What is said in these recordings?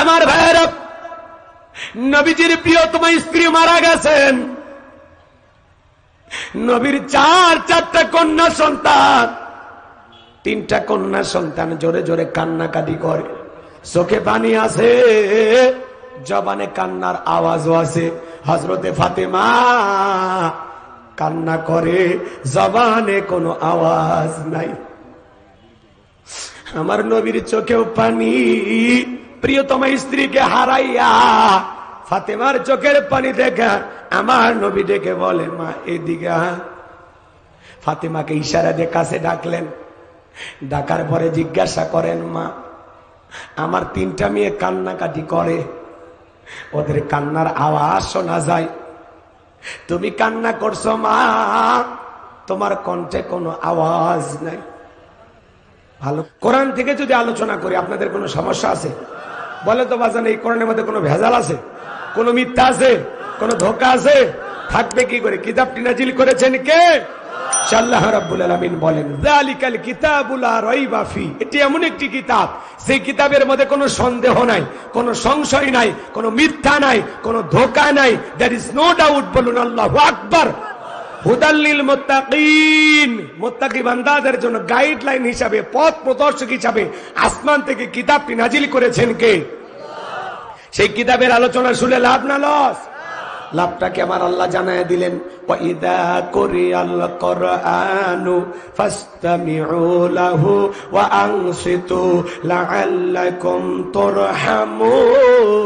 আমার ভাইয়েরা, নবীজির প্রিয়তম স্ত্রী মারা গেছেন। নবীর চারটা কন্যা সন্তান, 3টা কন্যা সন্তান জোরে জোরে কান্নাকাটি করে, চোখে পানি আছে, জবানে কান্নার আওয়াজও আছে। হযরতে ফাতেমা কান্না করে, জবানে কোনো আওয়াজ নাই। আমার নবীর চোখেও পানি। প্রিয়তম স্ত্রীকে হারাইয়া ফাতেমার চোখের পানি দেখা আমার নবী ডেকে বলে, মা এদিকে। ফাতেমাকে ইশারা দিয়ে কাছে ডাকলেন। ডাকার পরে জিজ্ঞাসা করেন, মা আমার 3টা মেয়ে কান্নাকাটি করে, ওদের কান্নার আওয়াজ শোনা যায়, তুমি কান্না করছো মা, তোমার কণ্ঠে কোনো আওয়াজ নাই। ভালো কোরআন থেকে যদি আলোচনা করি আপনাদের কোনো সমস্যা আছে? বলে তো বাজান, এই কোরআনের মধ্যে কোনো ভেজাল আছে? কোনো মিথ্যা আছে? কোনো ধোঁকা আছে? থাকবে কি করে? কিতাবটি নাজিল করেছেন কে? আল্লাহ রাব্বুল আলামিন বলেন, যালিকাল কিতাবুল লা রাইবা ফি, এটি এমন একটি কিতাব, সেই কিতাবের মধ্যে কোনো সন্দেহ নাই, কোনো সংশয় নাই, কোনো মিথ্যা নাই, কোনো ধোঁকা নাই। There is no doubt. বলুন আল্লাহু আকবার। হুদাল লিল মুত্তাকিন, মুত্তাকি বান্দাদের জন্য গাইডলাইন হিসাবে, পথ প্রদর্শক হিসাবে আসমান থেকে কিতাবটি নাজিল করেছেন কে? সেই কিতাবের আলোচনা শুনে লাভ না লস? লাভটাকে আমার আল্লাহ জানায় দিলেন, ওয়াইদা কুরিয়াল কুরআনু ফাসতামিউ লাহু ওয়া আনসিতু লাআল্লাকুম তুরহামুন।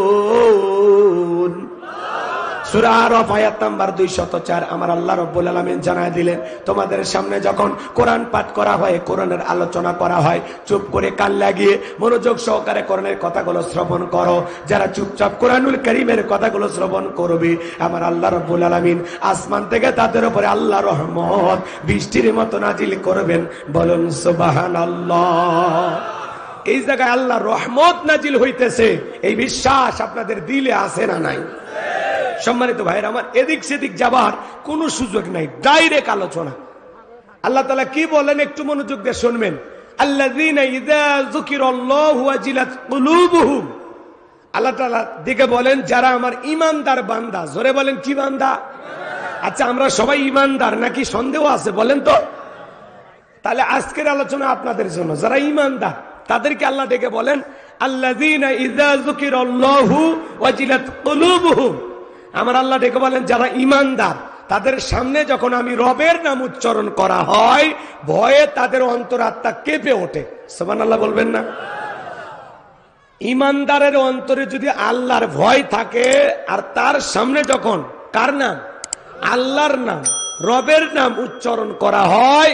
সূরা আরাফ আয়াত নাম্বার 204। আমার আল্লাহ রাব্বুল আলামিন জানায় দিলেন, তোমাদের সামনে যখন কোরআন পাঠ করা হয়, কোরআনের আলোচনা করা হয়, চুপ করে কান লাগিয়ে মনোযোগ সহকারে কোরআনের কথাগুলো শ্রবণ করো। যারা চুপচাপ কোরআনুল কারীমের কথাগুলো শ্রবণ করবে, আমার আল্লাহ রাব্বুল আলামিন আসমান থেকে তাদের উপরে আল্লাহর রহমত বৃষ্টির মতো নাজিল করবেন। বলুন সুবহানাল্লাহ। এই জায়গায় আল্লাহর রহমত নাজিল হইতেছে, এই বিশ্বাস আপনাদের দিলে আছে না নাই? সম্মানিত ভাইরা আমার, এদিক সেদিক যাবার কোন সুযোগ নাই, ডাইরেক্ট আলোচনা। আল্লাহ তাআলা কি বলেন একটু মনোযোগ দিয়ে শুনবেন। আল্লাযীনা ইযা যুকিরাল্লাহু ওয়াজিলাত কুলুবুহুম, আল্লাহ তাআলা দিকে বলেন যারা আমার ঈমানদার বান্দা। জোরে বলেন, কি বান্দা? আচ্ছা, আমরা সবাই ঈমানদার নাকি সন্দেহ আছে বলেন তো? তাহলে আজকের আলোচনা আপনাদের জন্য, যারা ঈমানদার তাদেরকে আল্লাহ ডেকে বলেন, আল্লাযীনা ইযা যুকিরাল্লাহু ওয়াজিলাত কুলুবুহুম। আমার আল্লাহ ডেকে বলেন যারা ঈমানদার, তাদের সামনে যখন আমি রবের নাম উচ্চারণ করা হয়, ভয়ে তাদের অন্তরাত্মা কেঁপে ওঠে। সুবহানাল্লাহ বলবেন না? ঈমানদারের অন্তরে যদি আল্লাহর ভয় থাকে, আর তার সামনে যখন কার নাম? আল্লাহর নাম, রবের নাম উচ্চারণ করা হয়,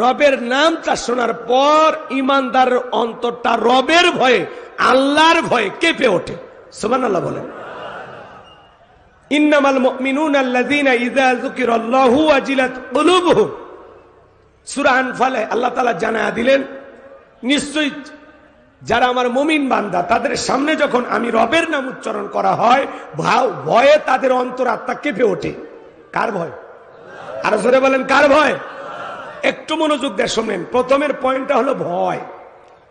রবের নামটা শোনার পর ঈমানদারের অন্তরটা রবের ভয়ে, আল্লাহর ভয়ে কেঁপে ওঠে। সুবহানাল্লাহ বলেন। ইন্নামাল মুমিনুনা আল্লাযীনা ইযা যুকিরাল্লাহু ওয়াজিলাত কুলুবুহুম। সূরা আনফালে আল্লাহ তাআলা জানায়া দিলেন, নিশ্চয়ই যারা আমার মুমিন বান্দা, তাদের সামনে যখন আমি রবের নাম উচ্চারণ করা হয়, ভয়ে তাদের অন্তরাত্মা কেঁপে ওঠে। কার ভয়? আর জোরে বলেন, কার ভয়? একটু মনোযোগ দিয়ে শুনেন। প্রথমের পয়েন্টটা হলো ভয়।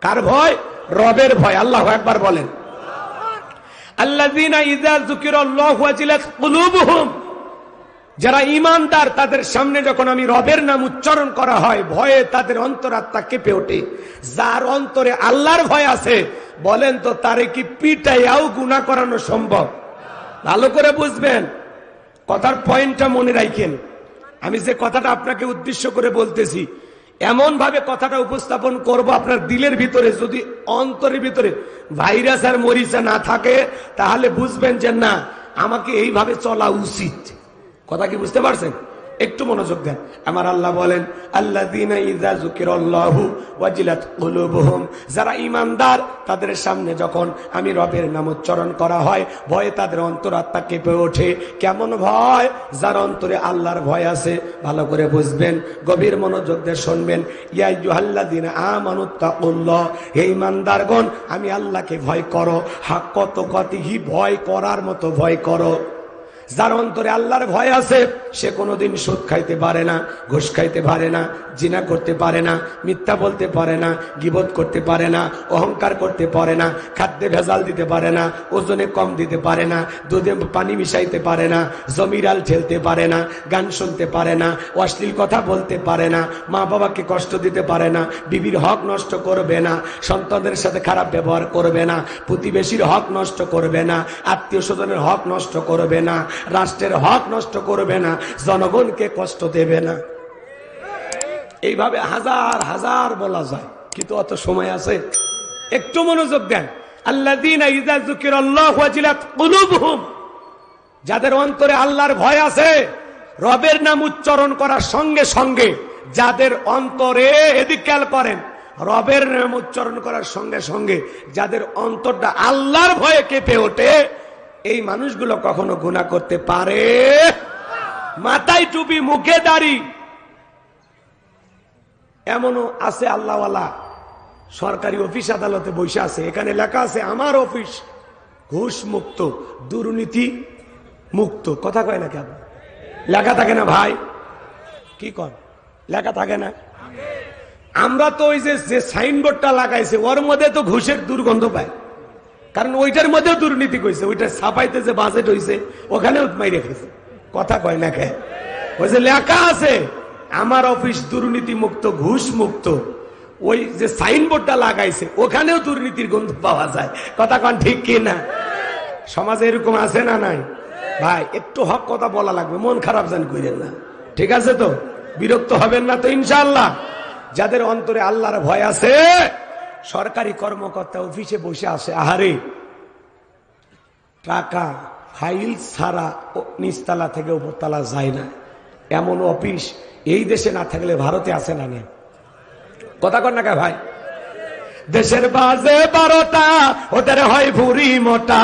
কার ভয়? রবের ভয়। আল্লাহু আকবার বলেন। আল্লাযীনা ইযা যুকিরাল্লাহু ওয়াজিলাত কুলুবুহুম, যারা ঈমানদার তাদের সামনে যখন আমি রবের নাম উচ্চারণ করা হয়, ভয়ে তাদের অন্তরাত্মা কেঁপে ওঠে। যার অন্তরে আল্লাহর ভয় আছে, বলেন তো তারে কি পিটাইয়াও গুনাহ করানো সম্ভব? ভালো করে বুঝবেন, কথার পয়েন্টটা মনে রাখেন। আমি যে কথাটা আপনাকে উদ্দেশ্য করে বলতেছি, এমন ভাবে কথাটা উপস্থাপন করব, আপনার দিলের ভিতরে যদি অন্তরের ভিতরে ভাইরাস আর মরিচা না থাকে, তাহলে বুঝবেন যে না, আমাকে এইভাবে চলা উচিত। কথা কি বুঝতে পারছেন? একটু মনোযোগ দেন। আমার আল্লাহ বলেন, আল্লাযীনা ইযা যুকিরাল্লাহু ওয়াজিলাত কুলুবুহুম, যারা ঈমানদার তাদের সামনে যখন আমি রবের নাম উচ্চারণ করা হয়, ভয়ে তাদের অন্তরাত্মা কেঁপে ওঠে। কেমন ভয়? যার অন্তরে আল্লাহর ভয় আছে। ভালো করে বুঝবেন, গভীর মনোযোগ দিয়ে শুনবেন। ইয়া আইয়ুহাল্লাযীনা আমানুত্তাকুল্লাহ, হে ঈমানদারগণ, আমি আল্লাহকে ভয় করো। হাক্কা তুকাতিহি, ভয় করার মতো ভয় করো। যার অন্তরে আল্লাহর ভয় আছে সে কোনোদিন সুদ খাইতে পারে না, ঘুষ খাইতে পারে না, জিনা করতে পারে না, মিথ্যা বলতে পারে না, গীবত করতে পারে না, অহংকার করতে পারে না, খাদ্যে ভেজাল দিতে পারে না, ওজনে কম দিতে পারে না, দুধে পানি মিশাইতে পারে না, জমিরাল ঠেলতে পারে না, গান শুনতে পারে না, অশ্লীল কথা বলতে পারে না, মা বাবাকে কষ্ট দিতে পারে না, বিবির হক নষ্ট করবে না, সন্তানদের সাথে খারাপ ব্যবহার করবে না, প্রতিবেশীর হক নষ্ট করবে না, আত্মীয় স্বজনের হক নষ্ট করবে না, রাষ্ট্রের হক নষ্ট করবে না, জনগণকে কষ্ট দেবে না। এইভাবে হাজার হাজার বলা যায়, কিন্তু অত সময় আছে? একটু মনোযোগ দেন। আল্লাযীনা ইযা যুকিরাল্লাহু ওয়াজিলাত কুলুবুহুম, যাদের অন্তরে আল্লাহর ভয় আছে, রবের নাম উচ্চারণ করার সঙ্গে সঙ্গে যাদের অন্তরে, এদিক খেয়াল করেন, রবের নাম উচ্চারণ করার সঙ্গে সঙ্গে যাদের অন্তরটা আল্লাহর ভয়ে কেঁপে ওঠে, এই মানুষগুলো কখনো গুনাহ করতে পারে? মাথায় টুপি, মুখে দাড়ি, এমনও আছে আল্লাহওয়ালা সরকারি অফিস আদালতে বসে আছে, এখানে লেখা আছে আমার অফিস ঘুষ মুক্ত, দুর্নীতি মুক্ত। কথা কয় না কেন? লেখা থাকে না ভাই? কি কর, লেখা থাকে না? আমরা তো ওই যে সাইনবোর্ডটা লাগাইছে ওর মধ্যে তো ঘুষের দুর্গন্ধ পায়, কারণ ওইটার মধ্যে দুর্নীতি কইছে, ওইটা ছাপাইতে যে বাজেট হয়েছে ওখানেও মাইরে ফেলছে। কথা কয় না কে? ওই যে লেখা আছে আমার অফিস দুর্নীতি মুক্ত, ঘুষ মুক্ত, ওই যে সাইনবোর্ডটা লাগাইছে ওখানেও দুর্নীতির গন্ধ পাওয়া যায়। কথা কন ঠিক কি না? সমাজে এরকম আছে না নাই? ভাই একটু হক কথা বলা লাগবে, মন খারাপ যেন করেন না, ঠিক আছে তো? বিরক্ত হবেন না তো ইনশাআল্লাহ? যাদের অন্তরে আল্লাহর ভয় আছে, সরকারি কর্মকর্তা অফিসে বসে আছে, আহারে টাকা ফাইল ছাড়া নিচতলা থেকে উপরতলা যায় না, এমন অফিস এই দেশে না থাকলে ভারতে আছে না? নেই? কথা কর না কে ভাই? দেশের বাজে 12টা, ওদের হয় ভুরি মোটা,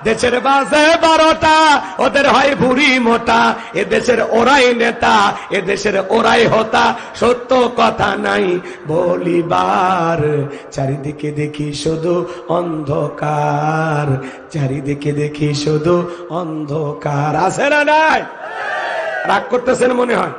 দেশের বাজে 12টা, ওদের হয় ভুরি মোটা, এ দেশের ওরাই নেতা, এ দেশের ওরাই হোতা, সত্য কথা নাই বলিবার, চারিদিকে দেখি শুধু অন্ধকার, চারিদিকে দেখি শুধু অন্ধকার। আছে না নাই? রাগ করতেছেন মনে হয়?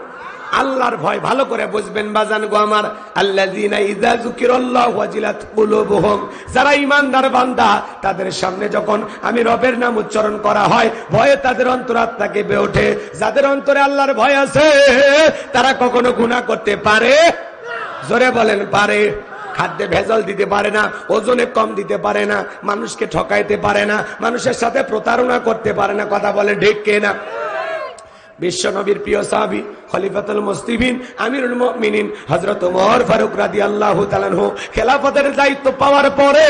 আল্লাহর ভয় ভালো করে বুঝবেন বাজান গো আমার। আল্লাযীনা ইযা যুকিরাল্লাহু ওয়াজিলাত কুলুবুহুম, যারা ঈমানদার বান্দা তাদের সামনে যখন আমি রবের নাম উচ্চারণ করা হয়, ভয়ে তাদের অন্তরাত্মা কেঁপে ওঠে। যাদের অন্তরে আল্লাহর ভয় আছে তারা কখনো গুনাহ করতে পারে? জোরে বলেন পারে? খাদ্যে ভেজাল দিতে পারে না, ওজনে কম দিতে পারে না, মানুষকে ঠকাইতে পারে না, মানুষের সাথে প্রতারণা করতে পারে না। কথা বলে ঠিক কিনা? বিশ্ব নবীর প্রিয় সাহাবী খলিফাতুল মুসলিমিন আমিরুল মুমিনিন হযরত ওমর ফারুক রাদিয়াল্লাহু তাআলা আনহু খেলাফতের দায়িত্ব পাওয়ার পরে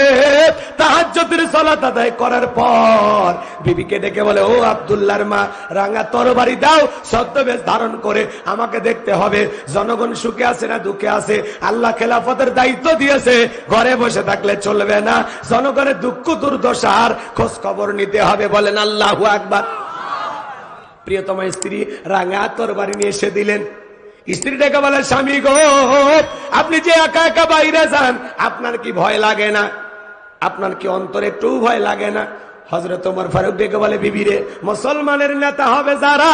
তাহাজ্জুদের সালাত আদায় করার পর বিবিকে ডেকে বলে, ও আব্দুল্লাহর মা, রাঙা তরবারি দাও, ছদ্মবেশ ধারণ করে আমাকে দেখতে হবে জনগণ সুখে আছে না দুঃখে আছে। আল্লাহ খেলাফতের দায়িত্ব দিয়েছে, ঘরে বসে থাকলে চলবে না, জনগণের দুঃখ দুর্দশার খোঁজ খবর নিতে হবে। বলেন আল্লাহু আকবার। প্রিয়তমা স্ত্রী রাঙা তরবারি নিয়ে এসে দিলেন। স্ত্রীটাকে বলে, স্বামী গো, আপনি যে একা একা বাইরে যান, আপনার কি ভয় লাগে না? আপনার কি অন্তরে একটু ভয় লাগে না? হযরত ওমর ফারুক ডেকে বলে, বিবি রে, মুসলমানের নেতা হবে যারা,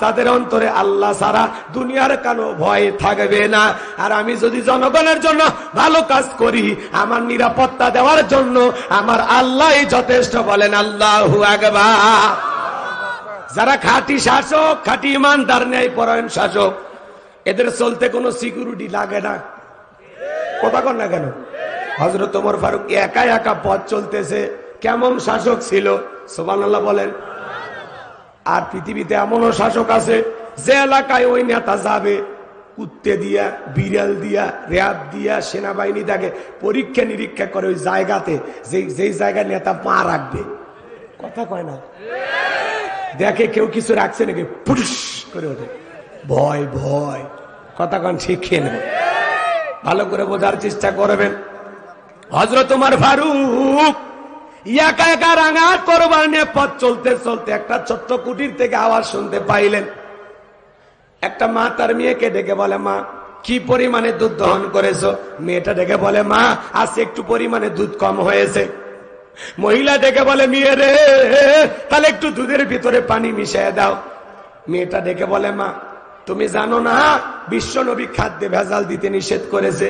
তাদের অন্তরে আল্লাহ ছাড়া দুনিয়ার কোনো ভয় থাকবে না। আর আমি যদি জনগণের জন্য ভালো কাজ করি, আমার নিরাপত্তা দেওয়ার জন্য আমার আল্লাহই যথেষ্ট। বলেন আল্লাহু আকবার। যারা খাঁটি শাসক, খাঁটি ইমানদার, ন্যায় পরায়ণ শাসক, এদের চলতে কোনো সিকিউরিটি লাগে না। কথা কর না কেন? হযরত ওমর ফারুক একা একা পথ চলতেছে, কেমন শাসক ছিল! সুবহানাল্লাহ বলেন। আর পৃথিবীতে এমনও শাসক আছে যে এলাকায় ওই নেতা যাবে, কুত্তে দিয়া, বিড়াল দিয়া, র্যাব দিয়া, সেনাবাহিনী তাকে পরীক্ষা নিরীক্ষা করে ওই জায়গাতে, যেই জায়গায় নেতা পা রাখবে। কথা কয় না? দেখে কেউ কিছু রাখছে নাকি, ফুটুস করে ওঠে, ভয় ভয়। কথা কন ঠিক না? ভালো করে বোঝার চেষ্টা করবেন। হযরত ওমর ফারুক একা একা রাঙা তরবারি নিয়ে পথ চলতে চলতে একটা ছোট্ট কুটির থেকে আওয়াজ শুনতে পাইলেন। একটা মা তার মেয়েকে ডেকে বলে, মা, কি পরিমাণে দুধ দহন করেছো? মেয়েটা ডেকে বলে, মা, আজ একটু পরিমাণে দুধ কম হয়েছে। মহিলা ডেকে বলে মেয়ে রে, তাহলে একটু দুধের ভিতরে পানি মিশিয়ে দাও। মেয়েটা ডেকে বলে মা তুমি জানো না বিশ্ব নবী খাদ্যে ভেজাল দিতে নিষেধ করেছে,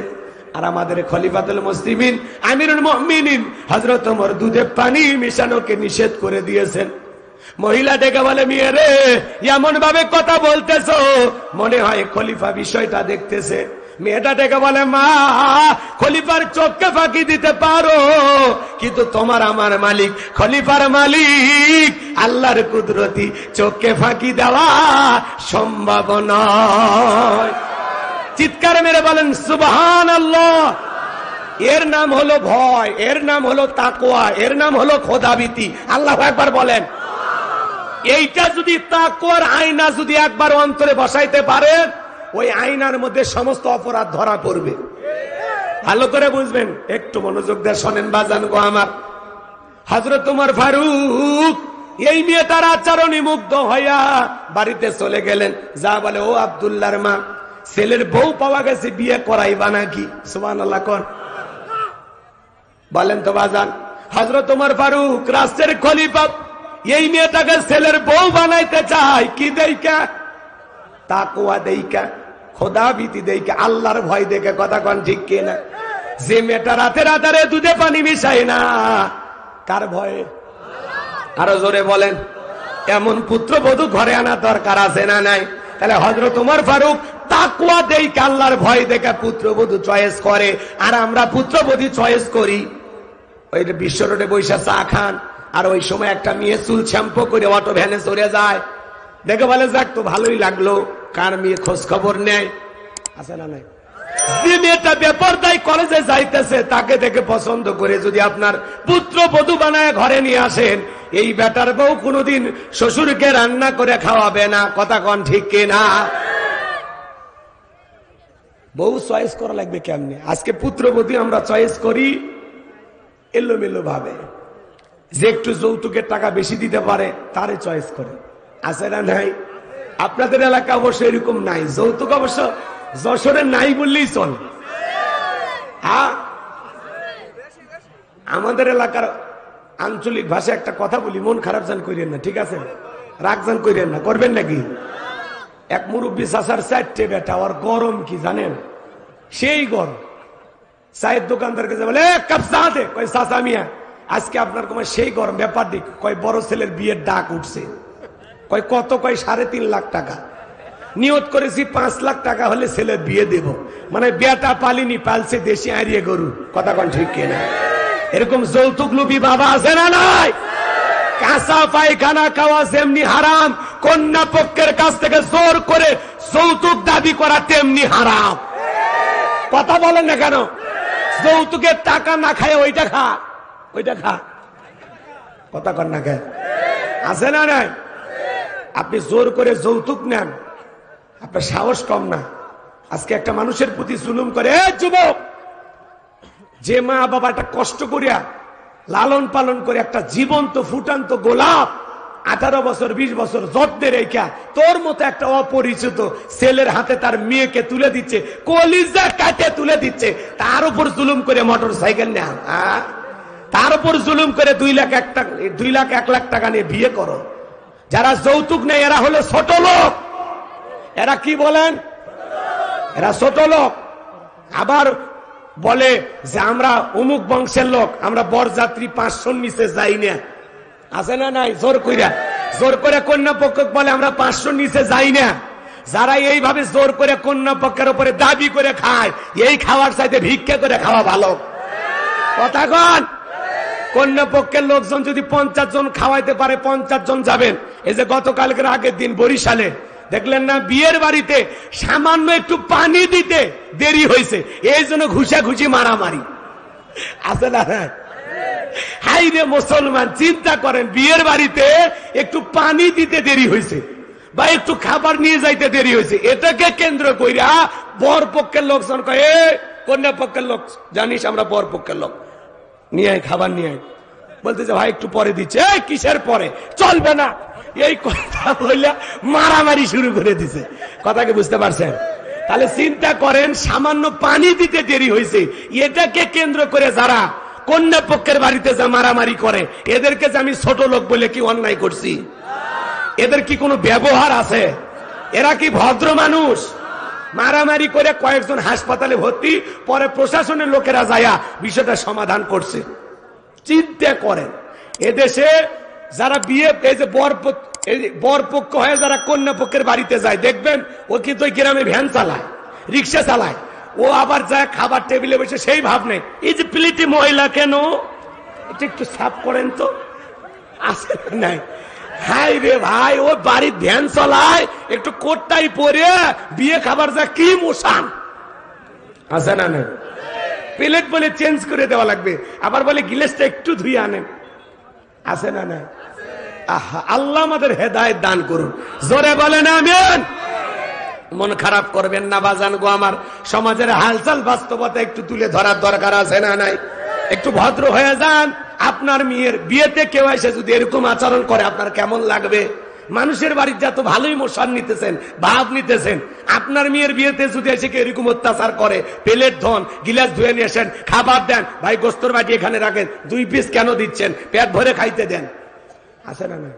আর আমাদের খলিফাতুল মুসলিমিন আমিরুল মুমিনিন হযরত ওমর দুধে পানি মিশানোকে নিষেধ করে দিয়েছেন। মহিলা ডেকে বলে মেয়ে রে, এমন ভাবে কথা বলতেছো মনে হয় খলিফা বিষয়টা দেখতেছে। মেয়েটা ডেকে বলে মা খলিফার চোখকে ফাঁকি দিতে পারো, কিন্তু তোমার আমার মালিক খলিফার মালিক আল্লাহর কুদরতি, চোখকে ফাঁকি দেওয়া সম্ভব নয়। চিৎকার মেরে বলেন সুবহানাল্লাহ। এর নাম হলো ভয়, এর নাম হলো তাকওয়া, এর নাম হলো খোদাভীতি। আল্লাহু আকবার বলেন। এইটা যদি তাকওয়ার আয়না যদি একবার অন্তরে বসাইতে পারেন, ওই আয়নার মধ্যে সমস্ত অপরাধ ধরা পড়বে। ভালো করে বুঝবেন, একটু মনোযোগ দিয়ে শোনেন বাজান গো আমার। হযরত ওমর ফারুক এই মেয়েটার আচরণে মুগ্ধ হইয়া বাড়িতে চলে গেলেন। যা বলে ও আব্দুল্লাহর মা, ছেলের বউ পাওয়া গেছে, বিয়ে করাইবা নাকি? সুবহানাল্লাহ কোন বলেন তো বাজান। হযরত ওমর ফারুক রাষ্ট্রের খলিফা, এই মেয়েটাকে ছেলের বউ বানাইতে চায় কি দেইকা? তাকওয়া দেইকা, খোদাভীতি দেইকা, আল্লাহর ভয় দেখে। কথা কোন ঠিক কিনা? যে মেয়েটা রাতে রাতে দুধে পানি মিশায় না, কার ভয়ে? আরো জোরে বলেন। এমন পুত্রবধূ ঘরে আনা দরকার আছে না নাই? তাহলে হযরত ওমর ফারুক তাকওয়া দেইকা, আল্লাহর ভয় দেখে পুত্রবধূ চয়েস করে। আর আমরা পুত্রবধূ চয়েস করি ওই বিশ্ব রোডে বৈশা চা খান, আর ওই সময় একটা মেয়ে চুল শ্যাম্পু করে অটো ভ্যানে চলে যায়, দেখে বলে যাক তো ভালোই লাগলো, কার মেয়ে খোঁজ খবর নেয় আছে না নাই? যে মেয়েটা বেপরদায় কলেজে যাইতেছে তাকে দেখে পছন্দ করে যদি আপনার পুত্রবধূ বানায় ঘরে নিয়ে আসেন, এই বেটার বউ কোনোদিন শ্বশুরকে রান্না করে খাওয়াবে না। কথা কন ঠিক কিনা? বউ চয়েস করা লাগবে কেমনে? আজকে পুত্রবধূ আমরা চয়েস করি এলোমেলো ভাবে। যে একটু যৌতুকের টাকা বেশি দিতে পারে তারে চয়েস করে, আছে না নাই? আপনাদের এলাকা অবশ্য এরকম নাই, যৌতুক অবশ্য যশোরে নাই বললেই চল। হ্যাঁ, আমাদের এলাকার আঞ্চলিক ভাষায় একটা কথা বলি, মন খারাপ জান করেন না, ঠিক আছে? রাগ জান করেন না, করবেন নাকি? এক মুরব্বী চাষার 4টে বেটা, আর গরম কি জানেন? সেই গরম। চায়ের দোকানদারকে বলে এক কাপ চা দে, কয় চাচা মিয়া আজকে আপনার কমায় সেই গরম ব্যাপার দিক। কয় বড় ছেলের বিয়ের ডাক উঠছে। কয় কত? কয় 3.5 লাখ টাকা। নিয়ত করেছি 5 লাখ টাকা হলে ছেলের বিয়ে দেব। মানে বিয়েটা পালিনি, পালছে দেশি আড়িয়ে গরু। কথা কোন ঠিক কিনা? এরকম যৌতুক লোভী বাবা আছে না নাই? কাঁচা পায়খানা খাওয়া যেমনি হারাম, কন্যা পক্ষের কাছ থেকে জোর করে যৌতুক দাবি করা তেমনি হারাম। কথা বলেন না কেন? যৌতুকের টাকা না খায় ওইটা খা, ওইটা খা। কথা কন না কেন? আছে না নাই? আপনি জোর করে যৌতুক নেন, আপনার সাহস কম না। আজকে একটা মানুষের প্রতি জুলুম করে, যুবক, যে মা বাবাটা কষ্ট করিয়া লালন পালন করে একটা জীবন্ত ফুটান্ত গোলাপ 18 বছর 20 বছর যত্নে রেখা তোর মতো একটা অপরিচিত ছেলের হাতে তার মেয়েকে তুলে দিচ্ছে, কলিজা কাটে তুলে দিচ্ছে, তার উপর জুলুম করে মোটর সাইকেল নেয়, তার উপর জুলুম করে 2 লাখ 1 লাখ টাকা নিয়ে বিয়ে করো। যারা যৌতুক নেই এরা হলো ছোট লোক। এরা কি বলেন? এরা ছোট লোক। আবার বলে যে আমরা অমুক বংশের লোক, আমরা বরযাত্রী 500 নিচে যাই না, আছে না নাই? জোর করে কন্যা পক্ষ বলে আমরা 500 নিচে যাই না। যারা এইভাবে জোর করে কন্যা পক্ষের উপরে দাবি করে খায়, এই খাওয়ার চাইতে ভিক্ষা করে খাওয়া ভালো। কথা কন। কন্যা পক্ষের লোকজন যদি 50 জন খাওয়াইতে পারে 50 জন যাবেন। এই যে গতকালকের আগের দিন বরিশালে দেখলেন না, বিয়ের বাড়িতে সামান্য একটু পানি দিতে দেরি হয়েছে, এই জন্য ঘুষাঘুষি মারামারি, আছে না? হাই রে মুসলমান, চিন্তা করেন, বিয়ের বাড়িতে একটু পানি দিতে দেরি হয়েছে বা একটু খাবার নিয়ে যাইতে দেরি হয়েছে, এটাকে কেন্দ্র কইরা বর পক্ষের লোকজন কয় কন্যা পক্ষের লোক জানিস আমরা বর পক্ষের লোক, নিয়ে আয় খাবার নিয়ে আয়। বলতেছে ভাই একটু পরে দিচ্ছে। কিসের পরে? চলবে না, এই কথা বললে মারামারি শুরু করে দিছে। কথাকে বুঝতে পারছেন? তাহলে চিন্তা করেন, সামান্য পানি দিতে দেরি হয়েছে, এটাকে কেন্দ্র করে যারা কন্যা পক্ষের বাড়িতে যা মারামারি করে, এদেরকে যে আমি ছোট লোক বলে কি অন্যায় করছি? এদের কি কোনো ব্যবহার আছে? এরা কি ভদ্র মানুষ? মারামারি করে কয়েকজন হাসপাতালে ভর্তি, পরে প্রশাসনের লোকেরা যায়া বিষয়টা সমাধান করছে। চিন্তা করেন, এদেশে যারা বিয়ে, এই যে বরপক্ষ হয়ে যারা কন্যা পক্ষের বাড়িতে যায়, দেখবেন ও কিন্তু ওই গ্রামে ভ্যান চালায়, রিক্সা চালায়, ও আবার যায় খাবার টেবিলে বসে সেই ভাব নেই, এই যে প্লেটে মহিলা কেন, এটা একটু সাফ করেন তো, আসে নাই। হাই রে ভাই, ও বাড়ির ভ্যান চালায়, একটু কোটটাই পরে বিয়ে খাবার যা কি মোশান আছে না? না, প্লেট বলে চেঞ্জ করে দেওয়া লাগবে, আবার বলে গিলাসটা একটু ধুয়ে আনেন, আছে না? না, আহা, আল্লাহ আমাদের হেদায়েত দান করুন, জোরে বলেন আমিন। মন খারাপ করবেন না বাজান গো আমার, সমাজের হালচাল বাস্তবতা একটু তুলে ধরার দরকার আছে না? নাই, একটু ভদ্র হয়ে যান। আপনার মেয়ের বিয়েতে কেউ এসে যদি এরকম আচরণ করে, আপনার কেমন লাগবে? মানুষের বাড়িতে যত ভালোই মোশান নিতেছেন, ভাব নিতেছেন, আপনার মেয়ের বিয়েতে যদি এসে কেউ এরকম অত্যাচার করে, প্লেট ধন, গিলাস ধুয়ে নিয়ে আসেন, খাবার দেন, ভাই গোস্তর বাটি এখানে রাখেন, 2 পিস কেন দিচ্ছেন, পেট ভরে খাইতে দেন, আছে না? না,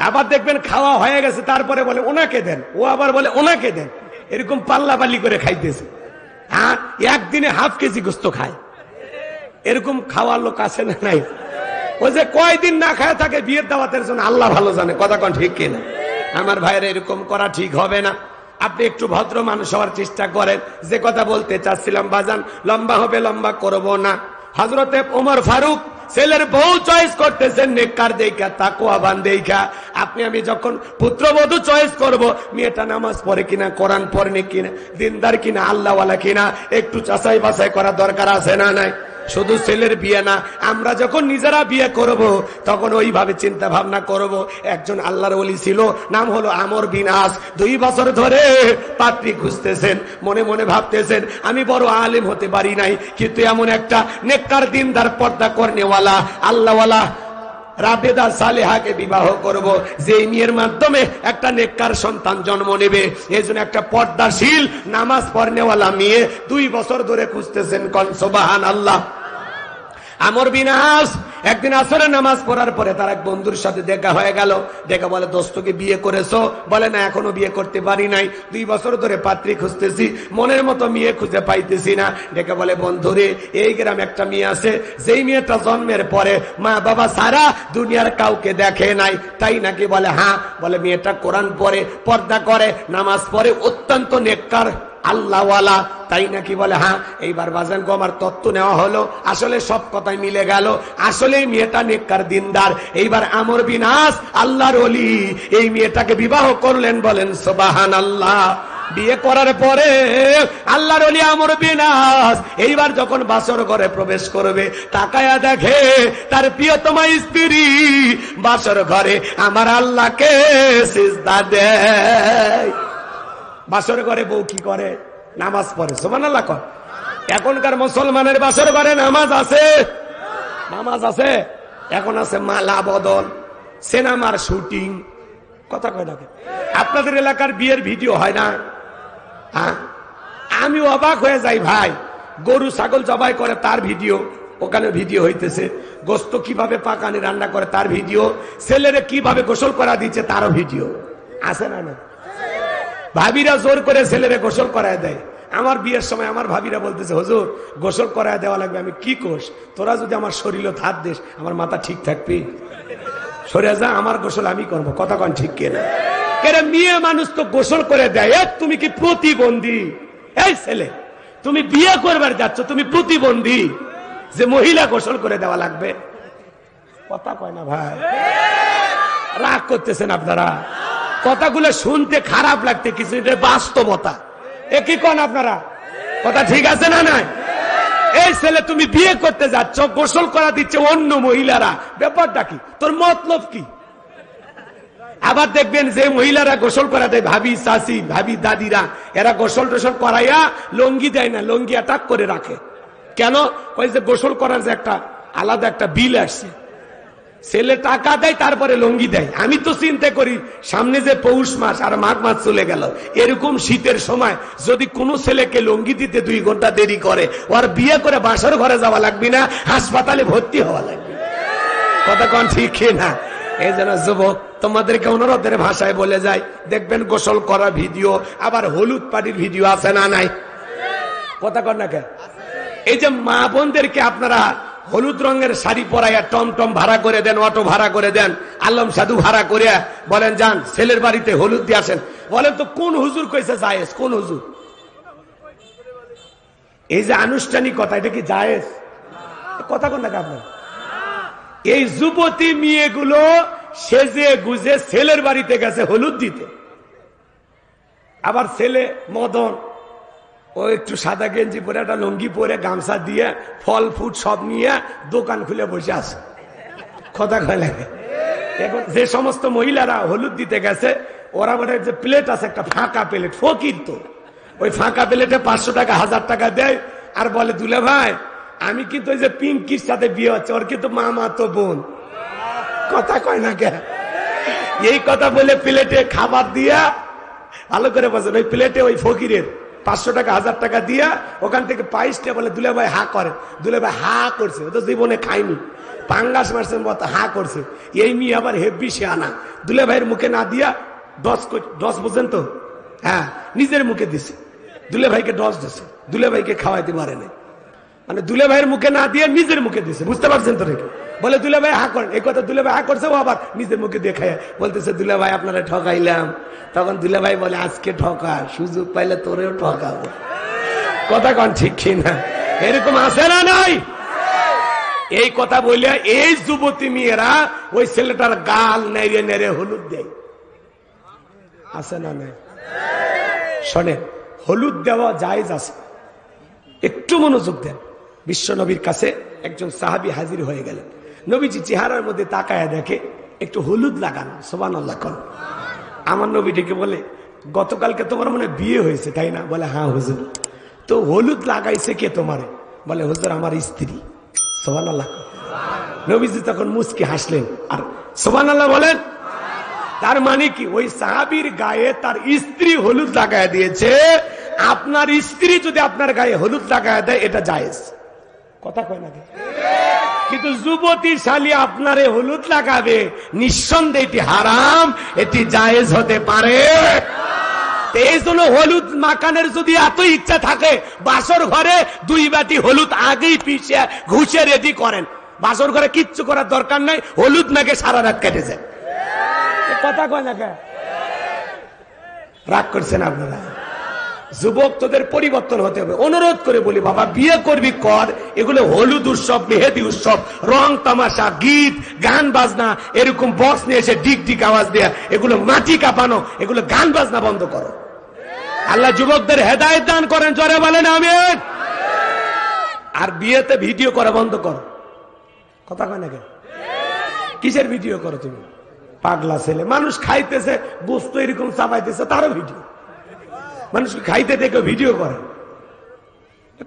আবার দেখবেন খাওয়া হয়ে গেছে, তারপরে বলে ওনাকে দেন, ও আবার বলে ওনাকে দেন, এরকম পাল্লাপাল্লি করে খাইতেছে। হ্যাঁ, একদিনে হাফ কেজি গোস্ত খায়, এরকম খাওয়ার লোক আছে না? নাই। ও যে কয়দিন না খায় থাকে বিয়ের দাওয়াতের জন্য, আল্লাহ ভালো জানে, কথা কোন ঠিক কিনা? আমার ভাইয়েরা, এরকম করা ঠিক হবে না। আপনি একটু ভদ্র মানুষ হওয়ার চেষ্টা করেন। যে কথা বলতে চাচ্ছিলাম বাজান, লম্বা হবে, লম্বা করব না। হযরতে ওমর ফারুক ছেলের বউ চয়েস করতেছেন নেককার দেখা, তাকওয়াবান দেখা। আপনি আমি যখন পুত্রবধূ চয়েস করব, মেয়েটা নামাজ পড়ে কিনা, কোরআন পড়ে কিনা, দিনদার কিনা, আল্লাহওয়ালা কিনা, একটু যাচাই বাছাই করার দরকার আছে না? নাই। শুধু ছেলের বিয়ে না, আমরা যখন নিজেরা বিয়ে করব তখন ওইভাবে চিন্তা ভাবনা করব। একজন আল্লাহর ওলি ছিল, নাম হলো আমর বিন আস। 2 বছর ধরে পাত্রী খুঁজতেছেন, মনে মনে ভাবতেছেন আমি বড় আলেম হতে পারি নাই, কিন্তু এমন একটা নেককার দিনদার পর্দা করনেওয়ালা আল্লাহওয়ালা রাবেদা সালেহাকে বিবাহ করব, যে মেয়ের মাধ্যমে একটা নেককার সন্তান জন্ম নেবে। এজন্য একটা পর্দাশীল নামাজ পড়নেওয়ালা মেয়ে 2 বছর ধরে খুঁজতেছেন। কোন সুবহানাল্লাহ। আমর বিন আস একদিন আসরের নামাজ পড়ার পরে তার এক বন্ধুর সাথে দেখা হয়ে গেল। দেখা বলে, দোস্তকে বিয়ে করেছো? বলে না, এখনো বিয়ে করতে পারি নাই, 2 বছর ধরে পাত্রী খুঁজতেছি, মনের মতো মেয়ে খুঁজে পাইতেছি না। দেখা বলে, বন্ধুরে, এই গ্রামে একটা মেয়ে আছে, যেই মেয়েটা জন্মের পরে মা বাবা সারা দুনিয়ার কাউকে দেখে নাই। তাই নাকি? বলে হ্যাঁ। বলে মেয়েটা কোরআন পড়ে, পর্দা করে, নামাজ পড়ে, অত্যন্ত নেককার আল্লাহওয়ালা। তাই নাকি? বলে হ্যাঁ। এইবার বাজান গো আমার তত্ত্ব নেওয়া হলো, আসলে সব কথাই মিলে গেল, আসলে মেয়েটা নেককার দিনদার। এইবার আমর বিন আস আল্লাহর ওলি এই মেয়েটাকে বিবাহ করলেন। বলেন সুবহানাল্লাহ। বিয়ে করার পরে আল্লাহর ওলি আমর বিন আস এইবার যখন বাসর ঘরে প্রবেশ করবে, তাকায়া দেখে তার প্রিয়তমা স্ত্রী বাসর ঘরে আমার আল্লাহকে সিজদা দেয়। বাসর ঘরে বউ কি করে? নামাজ পড়ে। সুবহানাল্লাহ কর। এখনকার মুসলমানের বাসর ঘরে নামাজ আছে? নামাজ আছে? এখন আছে মালা বদল, সিনেমার শুটিং, কথা কয় না। আপনাদের এলাকার বিয়ের ভিডিও হয় না? হ্যাঁ, আমি অবাক হয়ে যাই ভাই। গরু ছাগল জবাই করে তার ভিডিও, ওখানে ভিডিও হইতেছে। গোস্ত কিভাবে পাকানি রান্না করে তার ভিডিও, ছেলেরে কিভাবে গোসল করা দিচ্ছে তারও ভিডিও আছে না? না। ভাবিরা জোর করে ছেলেরে গোসল করায় দেয়। আমার বিয়ের সময় আমার ভাবিরা বলতেছে, হুজুর গোসল করায় দেওয়া লাগবে। আমি কি কোষ, তোরা যদি আমার শরীরে হাত দিস আমার মাথা ঠিক থাকবি, সরে যা, আমার গোসল আমি করবো। কথা কন ঠিক কেনা? কেন মেয়ে মানুষ তো গোসল করে দেয়। তুমি কি প্রতিবন্ধী? এই ছেলে, তুমি বিয়ে করবার যাচ্ছ, তুমি প্রতিবন্ধী যে মহিলা গোসল করে দেওয়া লাগবে? কথা কয় না ভাই, রাগ করতেছেন আপনারা। কথাগুলো শুনতে খারাপ লাগতে কিছু, এটা বাস্তবতা। একই কোন আপনারা, কথা ঠিক আছে না? নাই। এই ছেলে, তুমি বিয়ে করতে যাচ্ছ, গোসল করা দিচ্ছে অন্য মহিলারা, ব্যাপারটা কি? তোর মতলব কি? আবার দেখবেন যে মহিলারা গোসল করা দেয়, ভাবি চাচি, ভাবি দাদিরা, এরা গোসল টোসল করাইয়া লঙ্গি দেয় না, লঙ্গি অ্যাটাক করে রাখে। কেন? ওই যে গোসল করার যে একটা আলাদা একটা বিল আসছে, ছেলে টাকা দেয় তারপরে লুঙ্গি দেয়। আমি তো চিন্তা করি সামনে যে পৌষ মাস আর মাঘ মাস চলে গেল, এরকম শীতের সময় যদি কোনো ছেলেকে লুঙ্গি দিতে 2 ঘন্টা দেরি করে, ওর বিয়ে করে বাসর ঘরে যাওয়া লাগবে না, হাসপাতালে ভর্তি হওয়া লাগবে। কথা কোন ঠিক না? এই জন্য যুবক তোমাদেরকে অনুরোধের ভাষায় বলে যায়, দেখবেন গোসল করা ভিডিও, আবার হলুদ পাটির ভিডিও আছে না নাই? কথা কন না কেন? এই যে মা বোনদেরকে আপনারা হলুদ রঙের শাড়ি পরাইয়া টমটম ভাড়া করে দেন, অটো ভাড়া করে দেন, আলম সাধু ভাড়া করে বলেন যান ছেলের বাড়িতে হলুদ দিয়ে আসেন, বলেন তো কোন হুজুর কইছে জায়েজ? কোন হুজুর? এই যে আনুষ্ঠানিকতা, এটা কি জায়েজ? কথা কন না আপনার? এই যুবতী মেয়েগুলো সেজে গুজে ছেলের বাড়িতে গেছে হলুদ দিতে, আবার ছেলে মদন ও একটু সাদা গেঞ্জি পরে একটা লুঙ্গি পরে গামছা দিয়ে ফল ফুট সব নিয়ে দোকান খুলে বসে আছে। কথা কয় লাগে? এখন যে সমস্ত মহিলারা হলুদ দিতে গেছে, ওরা বলে যে প্লেট আছে একটা ফাঁকা প্লেট, ফকির তো ওই ফাঁকা প্লেটে 500 টাকা 1000 টাকা দেয়, আর বলে দুলে ভাই আমি কিন্তু ওই যে পিঙ্কির সাথে বিয়ে হচ্ছে, ওর কিন্তু মামা তো বোন। কথা কয় না কে? এই কথা বলে প্লেটে খাবার দিয়া, ভালো করে বলছেন, ওই প্লেটে ওই ফকিরের 500 টাকা 1000 টাকা দিয়া ওখান থেকে পাইসটা বলে দুলে ভাই হা করে। দুলে ভাই হা করছে, ও তো জীবনে খাইনি, পাঙ্গাস মাছের মতো হা করছে। এই মেয়ে আবার হেব্বি সে আনা, দুলে ভাইয়ের মুখে না দিয়া 10 বুঝেন তো, হ্যাঁ নিজের মুখে দিছে, দুলে ভাইকে 10 দিছে, দুলে ভাইকে খাওয়াইতে পারে না, মানে দুলে ভাইয়ের মুখে না দিয়ে নিজের মুখে দিছে। বুঝতে পারছেন তো? রেখে বলে দুলে ভাই হা করেন, এই কথা দুলে ভাই হা করছে, ও আবার নিজের মুখে দিয়ে খায় বলতেছে দুলে ভাই আপনারা ঠকাইলাম। তখন দুলে ভাই বলে আজকে ঠকা, সুযোগ পাইলে তোরেও ঠকাবো। কথা কন ঠিক না? এরকম আছে না নাই? এই কথা বলে এই যুবতী মেয়েরা ওই ছেলেটার গাল নেড়ে নেড়ে হলুদ দেয়, আছে না নাই? শোনেন, হলুদ দেওয়া জায়েজ আছে, একটু মনোযোগ দেন। বিশ্ব নবীর কাছে একজন সাহাবী হাজির হয়ে গেলেন, নবীজি চেহারার মধ্যে তাকায় দেখে একটু হলুদ লাগানো। সুবহানাল্লাহ কোন? আমার নবী ডেকে বলে গতকালকে তোমার মনে বিয়ে হয়েছে তাই না? বলে হ্যাঁ হুজুর। তো হলুদ লাগাইছে কে তোমারে? বলে হুজুর আমার স্ত্রী। সুবহানাল্লাহ। নবীজি তখন মুচকি হাসলেন আর সুবহানাল্লাহ বলেন। তার মানে কি ওই সাহাবীর গায়ে তার স্ত্রী হলুদ লাগায় দিয়েছে, আপনার স্ত্রী যদি আপনার গায়ে হলুদ লাগায় দেয় এটা জায়েজ। কথা কয় না? কিন্তু যুবতী শালী আপনারে হলুদ লাগাবে, নিঃসন্দেহে এটি হারাম, এটি জায়েজ হতে পারে। এই জন্য হলুদ মাখানের যদি এত ইচ্ছা থাকে, বাসর ঘরে 2 বাটি হলুদ আগেই পিষে ঘুষে রেডি করেন, বাসর ঘরে কিচ্ছু করার দরকার নাই, হলুদ মেখে সারা রাত কেটে যায়। কথা কয় না কে? রাগ করছেন আপনারা? যুবক তোদের পরিবর্তন হতে হবে। অনুরোধ করে বলি বাবা, বিয়ে করবি কর, এগুলো হলুদ উৎসব, মেহেদি উৎসব, রং তামাশা, গীত গান বাজনা, এরকম বক্স নিয়ে এসে ডিক ডিক আওয়াজ দেয়া, এগুলো মাটি কাঁপানো, এগুলো গান বাজনা বন্ধ করো। আল্লাহ যুবকদের হেদায়েত দান করেন, জোরে বলেন আমিন। আর বিয়েতে ভিডিও করা বন্ধ করো। কথা কয় না? কিসের ভিডিও করো তুমি? পাগলা ছেলে, মানুষ খাইতেছে গোস্ত এরকম চাপাইতেছে, তারও ভিডিও। মানুষ খাইতে দেখে ভিডিও করে,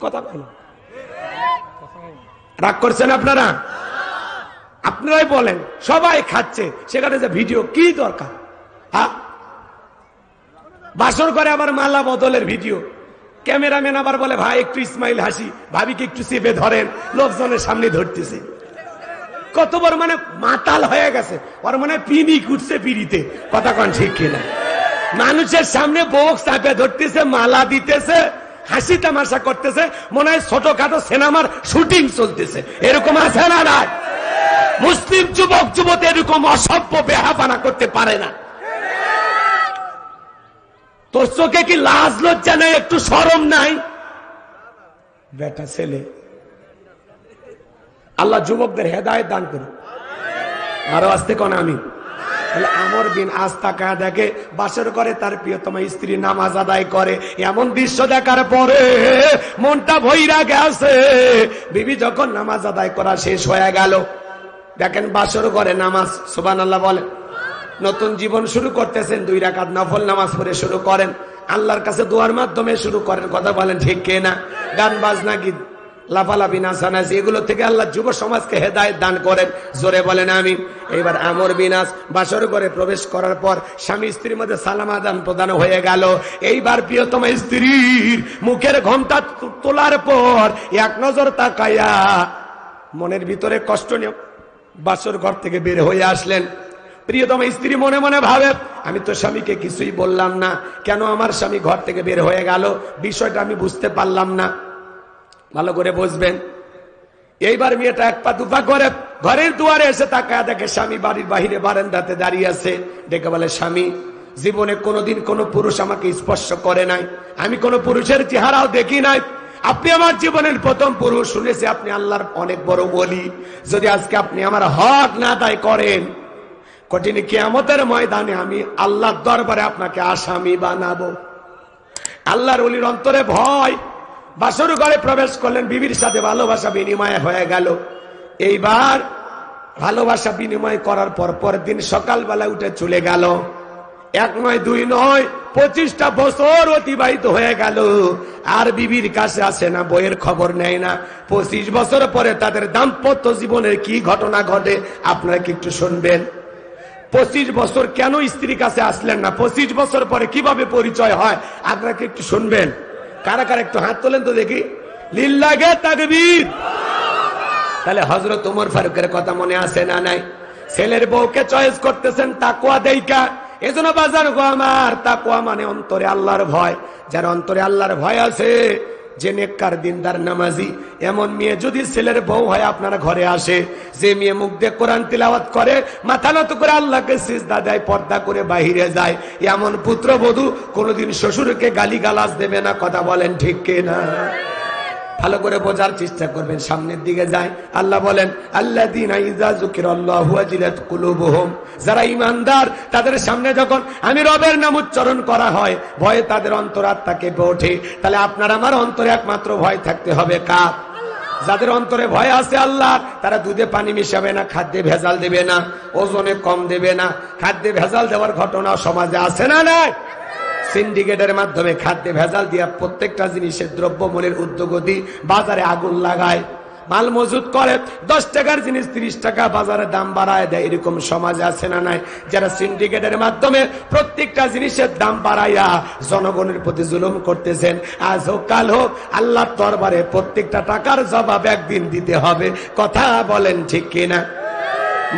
কথা বলো। রাগ করছেন আপনারা? আপনারাই বলেন, সবাই খাচ্ছে সেখানে যে ভিডিও কি দরকার? হ্যাঁ, বাসর করে আবার মালা বদলের ভিডিও, ক্যামেরাম্যান আবার বলে ভাই একটু ইসমাইল হাসি, ভাবিকে একটু চেপে ধরেন, লোকজনের সামনে ধরতেছে। কত বড় মানে মাতাল হয়ে গেছে, ওর মানে পিনিক উঠছে পিড়িতে। কথা কন ঠিক কিনা? মানুষের সামনে বক্স চাপে ধরতেছে, মালা দিতেছে, হাসি তামাশা করতেছে, মনে হয় ছোটখাটো সিনেমার শুটিং চলতেছে। এরকম আছে না? না, মুসলিম যুবক যুবতী এরকম অসভ্য বেহাপানা করতে পারে না। তোর চোখে কি লাজ লজ্জা নাই? একটু শরম নাই? বেটা ছেলে, আল্লাহ যুবকদের হেদায়েত দান করুন। আরো আসতে কোন আমি আমর বিন আজ তাকা দেখে বাসর করে তার প্রিয়তমা স্ত্রী নামাজ আদায় করে, এমন দৃশ্য দেখার পরে মনটা ভইরা গেছে। বিবি যখন নামাজ আদায় করা শেষ হয়ে গেল, দেখেন বাসর করে নামাজ, সুবহানাল্লাহ বলেন, নতুন জীবন শুরু করতেছেন, 2 রাকাত নফল নামাজ পড়ে শুরু করেন, আল্লাহর কাছে দোয়ার মাধ্যমে শুরু করেন। কথা বলেন ঠিক কিনা? গান বাজনা কি লাফালাফি নাচানাচি এগুলো থেকে আল্লাহ যুব সমাজকে হেদায়েত দান করেন, জোরে বলেন আমিন। এইবার আমর বিনাশ, বাসর ঘরে প্রবেশ করার পর স্বামী স্ত্রীর মধ্যে সালাম আদান প্রদান হয়ে গেল। এইবার প্রিয়তম স্ত্রীর মুখের ঘোমটা তোলার পর এক নজর তাকায়া মনের ভিতরে কষ্ট নিয়ে বাসর ঘর থেকে বের হয়ে আসলেন। প্রিয়তম স্ত্রী মনে মনে ভাবে, আমি তো স্বামীকে কিছুই বললাম না, কেন আমার স্বামী ঘর থেকে বের হয়ে গেল, বিষয়টা আমি বুঝতে পারলাম না। ভালো করে বুঝবেন। এইবার মেয়েটা এক পা দুপা করে ঘরের দুয়ারে এসে তাকায় দেখে স্বামী বাড়ির বাহিরে বারান্দাতে দাঁড়িয়ে আছে। ডেকে বলে, স্বামী, জীবনে কোনোদিন কোনো পুরুষ আমাকে স্পর্শ করে নাই, আমি কোনো পুরুষের চেহারাও দেখি নাই, আপনি আমার জীবনের প্রথম পুরুষ। শুনেছি আপনি আল্লাহর অনেক বড় ওলি, যদি আজকে আপনি আমার হক না আদায় করেন, কঠিন কিয়ামতের ময়দানে আমি আল্লাহর দরবারে আপনাকে আসামি বানাবো। আল্লাহর ওলির অন্তরে ভয়। বাসর ঘরে প্রবেশ করলেন, বিবির সাথে ভালোবাসা বিনিময় হয়ে গেল। এইবার ভালোবাসা বিনিময় করার পর পরের দিন সকালবেলা উঠে চলে গেল। এক নয়, দুই নয়, 25টা বছর অতিবাহিত হয়ে গেল, আর বিবির কাছে আসে না, বইয়ের খবর নেয় না। 25 বছর পরে তাদের দাম্পত্য জীবনের কি ঘটনা ঘটে আপনারা কি একটু শুনবেন? 25 বছর কেন স্ত্রীর কাছে আসলেন না, 25 বছর পরে কিভাবে পরিচয় হয় আপনারা কি একটু শুনবেন? কারা কারা একটু হাত তোলেন তো দেখি, লিল্লাহে তাকবীর। তাহলে হযরত ওমর ফারুকের কথা মনে আছে না নাই? ছেলের বউকে চয়েস করতেছেন তাকওয়া দেইকা। এজন্য বাজার গো আমার, তাকওয়া মানে অন্তরে আল্লাহর ভয়। যার অন্তরে আল্লাহর ভয় আছে, যে নেককার দিনদার নামাজি, এমন মেয়ে যদি ছেলের বউ হয় আপনার ঘরে আসে, যে মেয়ে মুখ দিয়ে কোরআন তিলাওয়াত করে, মাথা নত করে আল্লাহকে সিজদা দেয়, পর্দা করে বাহিরে যায়, এমন পুত্রবধূ কোনোদিন শ্বশুরকে গালিগালাজ দেবে না। কথা বলেন ঠিক কিনা? ভালো করে বোঝার চেষ্টা করবেন। সামনের দিকে যায়, আল্লাহ বলেন, আল্লাযীনা ইযা যুকিরাল্লাহু ওয়াজিলাত কুলুবুহুম, যারা ঈমানদার তাদের সামনে যখন আমি রবের নাম উচ্চারণ করা হয়, ভয়ে তাদের অন্তরাত্মা কেঁপে ওঠে। তাহলে আপনার আমার অন্তরে একমাত্র ভয় থাকতে হবে কার? যাদের অন্তরে ভয় আছে আল্লাহ, তারা দুধে পানি মিশাবে না, খাদ্যে ভেজাল দেবে না, ওজনে কম দেবে না। খাদ্যে ভেজাল দেওয়ার ঘটনা সমাজে আছে না নাই? সিন্ডিকেটের মাধ্যমে খাদ্যে ভেজাল দিয়া প্রত্যেকটা জিনিসের দ্রব্যমূল্যের ঊর্ধ্বগতি, বাজারে আগুন লাগায়, মাল মজুত করে, 10 টাকার জিনিস 30 টাকা বাজারে দাম বাড়ায় দেয়। এরকম সমাজ আছে না নাই? যারা সিন্ডিকেটের মাধ্যমে প্রত্যেকটা জিনিসের দাম বাড়াইয়া জনগণের প্রতি জুলুম করতেছেন, আজ হোক কাল হোক আল্লাহর দরবারে প্রত্যেকটা টাকার জবাব একদিন দিতে হবে। কথা বলেন ঠিক কিনা?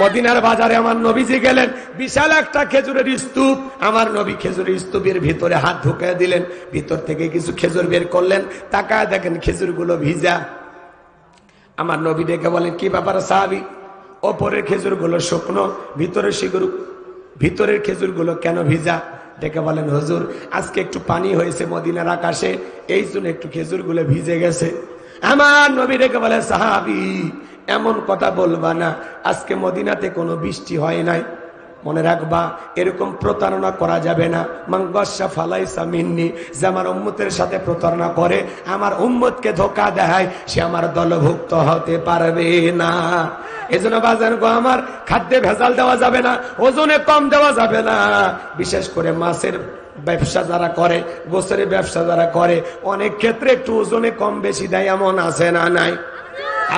মদিনার বাজারে আমার নবীজি গেলেন, বিশাল একটা খেজুরের স্তূপ। আমার নবী খেজুরের স্তূপের ভিতরে হাত ঢুকিয়ে দিলেন, ভিতর থেকে কিছু খেজুর বের করলেন, তাকায় দেখেন খেজুরগুলো ভিজা। আমার নবী ডেকে বলেন, কি ব্যাপার সাহাবী? ওপরের খেজুরগুলো শুকনো, ভিতরের খেজুরগুলো কেন ভিজা? ডেকে বলেন, হুজুর, আজকে একটু পানি হয়েছে মদিনার আকাশে, এই জন্য একটু খেজুরগুলো ভিজে গেছে। আমার নবী ডেকে বলে, সাহাবী, এমন কথা বলবা না, আজকে মদিনাতে কোনো বৃষ্টি হয় নাই। মনে রাখবা, এরকম প্রতারণা করা যাবে না। মান গাশা ফালাইসা মিন্নি, যে আমার উম্মতের সাথে প্রতারণা করে, আমার উম্মতকে ধোঁকা দেয়, সে আমার দলভুক্ত হতে পারবে না। এজন্য বাজার গো আমার, খাদ্যে ভেজাল দেওয়া যাবে না, ওজনে কম দেওয়া যাবে না। বিশেষ করে মাছের ব্যবসা যারা করে, গোছের ব্যবসা যারা করে, অনেক ক্ষেত্রে একটু ওজনে কম বেশি দেয়, এমন আছে না নাই?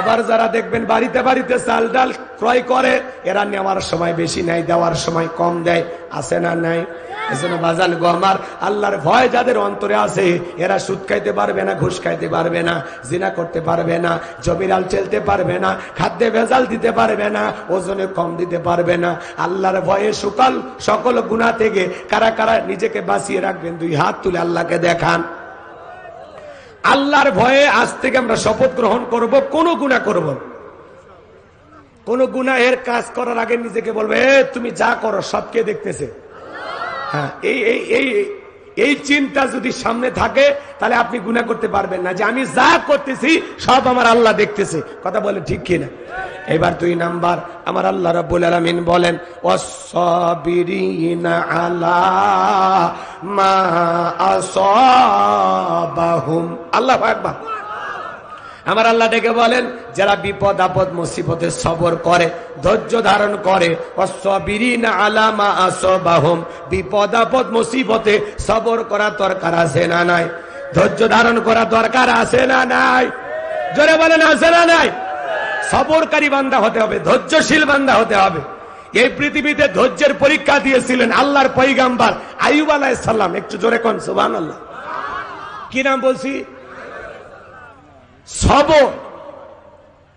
আবার যারা দেখবেন বাড়িতে বাড়িতে চাল ডাল ক্রয় করে, এরা নেওয়ার সময় বেশি নেয়, দেওয়ার সময় কম দেয়, আছে না নাই? এজন্য বাজান গো আমার, আল্লাহর ভয় যাদের অন্তরে আছে, এরা সুদ খাইতে পারবে না, ঘুষ খাইতে পারবে না, জিনা করতে পারবে না, জমিরাল চলতে পারবে না, খাদ্যে ভেজাল দিতে পারবে না, ওজনে কম দিতে পারবে না। আল্লাহর ভয়ে সকল গুনাহ থেকে কারা কারা নিজেকে বাঁচিয়ে রাখবেন? 2 হাত তুলে আল্লাহকে দেখান। আল্লাহর ভয়ে আজ থেকে আমরা শপথ গ্রহণ করব, কোন গুনাহ করব না। কোন গুনাহের কাজ করার আগে নিজেকে বলবে, তুমি যা করো সব কে দেখতেছে? হ্যাঁ, এই চিন্তা যদি সামনে থাকে, তাহলে আপনি গুনাহ করতে পারবেন না, যে আমি যা করতেছি সব আমার আল্লাহ দেখতেছে। কথা বলে ঠিক কিনা? এবার 2 নাম্বার, আমার আল্লাহ রাব্বুল আলামিন বলেন, ওয়াস-সাবিরিনা আলা মা আসাবাহুম। আল্লাহু আকবার। আমার আল্লাহ ডেকে বলেন, যারা বিপদ আপদ মুসিবতে সবর করে, ধৈর্য ধারণ করে, ওয়াস-সাবিরিনা আলা মা আসাবাহুম, বিপদ আপদ মুসিবতে সবর করা দরকার আছে না নাই? ধৈর্য ধারণ করা দরকার আছে না নাই? জোরে বলেন আছে না নাই? সবরকারী বান্দা হতে হবে, ধৈর্যশীল বান্দা হতে হবে। এই পৃথিবীতে ধৈর্যের পরীক্ষা দিয়েছিলেন আল্লাহর পয়গাম্বর আইয়ুব আলাইহিস সালাম। একটু জোরে কোন সুবহানাল্লাহ। কি নাম বলছি? সবর।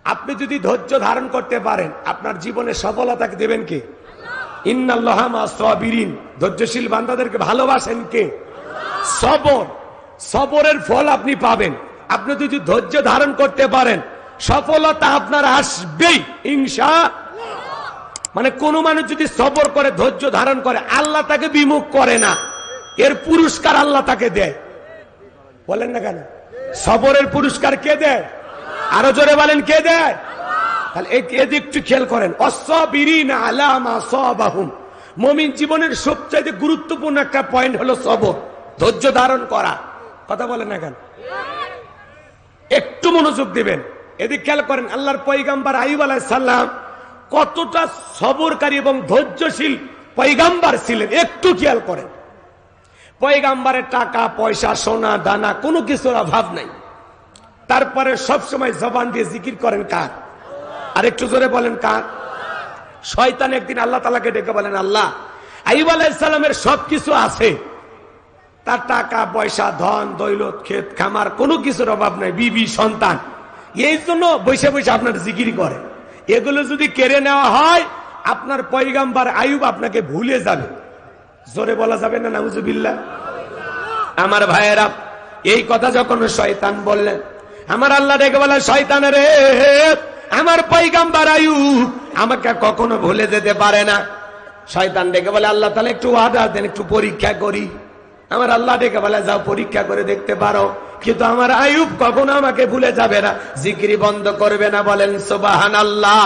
আপনি যদি ধৈর্য ধারণ করতে পারেন, আপনার জীবনে সফলতা দেবেন কে? ইন্নাল্লাহা মা'আস সাবিরিন। ধৈর্যশীল বান্দাদেরকে ভালোবাসেন কে? সবর। সবরের ফল আপনি পাবেন। আপনি যদি ধৈর্য ধারণ করতে পারেন, সফলতা আপনার আসবেই ইনশাআল্লাহ। মানে কোন মানুষ যদি সবর করে, ধৈর্য ধারণ করে, আল্লাহ তাকে বিমুখ করে না, এর পুরস্কার আল্লাহ তাকে দেয়। বলেন না কেন? সবরের পুরস্কার কে দেয়? আরো জোরে বলেন কে দেয়? তাহলে একটু খেয়াল করেন। অসবিরিনা আলা মা সাবাহুম। মুমিন জীবনের সবচেয়ে গুরুত্বপূর্ণ একটা পয়েন্ট হলো সবর, ধৈর্য ধারণ করা। কথা বলেন না কেন? একটু মনোযোগ দিবেন, এদিকে খেয়াল করেন। আল্লাহর পয়গাম্বর আইয়ুব আলাইহিস সালাম কতটা সবরকারী এবং ধৈর্যশীল পয়গাম্বর ছিলেন, একটু খেয়াল করেন। পয়গাম্বরের টাকা পয়সা সোনা দানা কোনো কিছুর অভাব নাই, তারপরে সবসময় জবান দিয়ে জিকির করেন কার? আর একটু জোরে বলেন কার? শয়তান একদিন আল্লাহ তাআলাকে ডেকে বলেন, আল্লাহ, আইয়ুব আলাইহিস সালামের সবকিছু আছে, তার টাকা পয়সা ধন দৌলত ক্ষেত খামার কোনো কিছুর অভাব নাই, বিবি সন্তান, এই জন্য বসে বসে আপনার জিকির করে। এগুলো যদি কেড়ে নেওয়া হয়, আপনার পয়গাম্বর আইয়ুব আপনাকে ভুলে যাবে। জোরে বলা যাবে না নাউজুবিল্লাহ? আমার ভাইয়েরা, এই কথা যখন শয়তান বললেন, আমার আল্লাহ ডেকে বলে, শয়তান রে, আমার পয়গাম্বর আইয়ুব আমাকে কখনো ভুলে যেতে পারে না। শয়তান ডেকে বলে, আল্লাহ তাহলে একটু অর্ডার দেন, একটু পরীক্ষা করি। আমার আল্লাহ ডেকে বলে, যাও পরীক্ষা করে দেখতে পারো, কিন্তু আমার আইয়ুব কখনো আমাকে ভুলে যাবে না, জিকিরি বন্ধ করবে না। বলেন সুবহানাল্লাহ।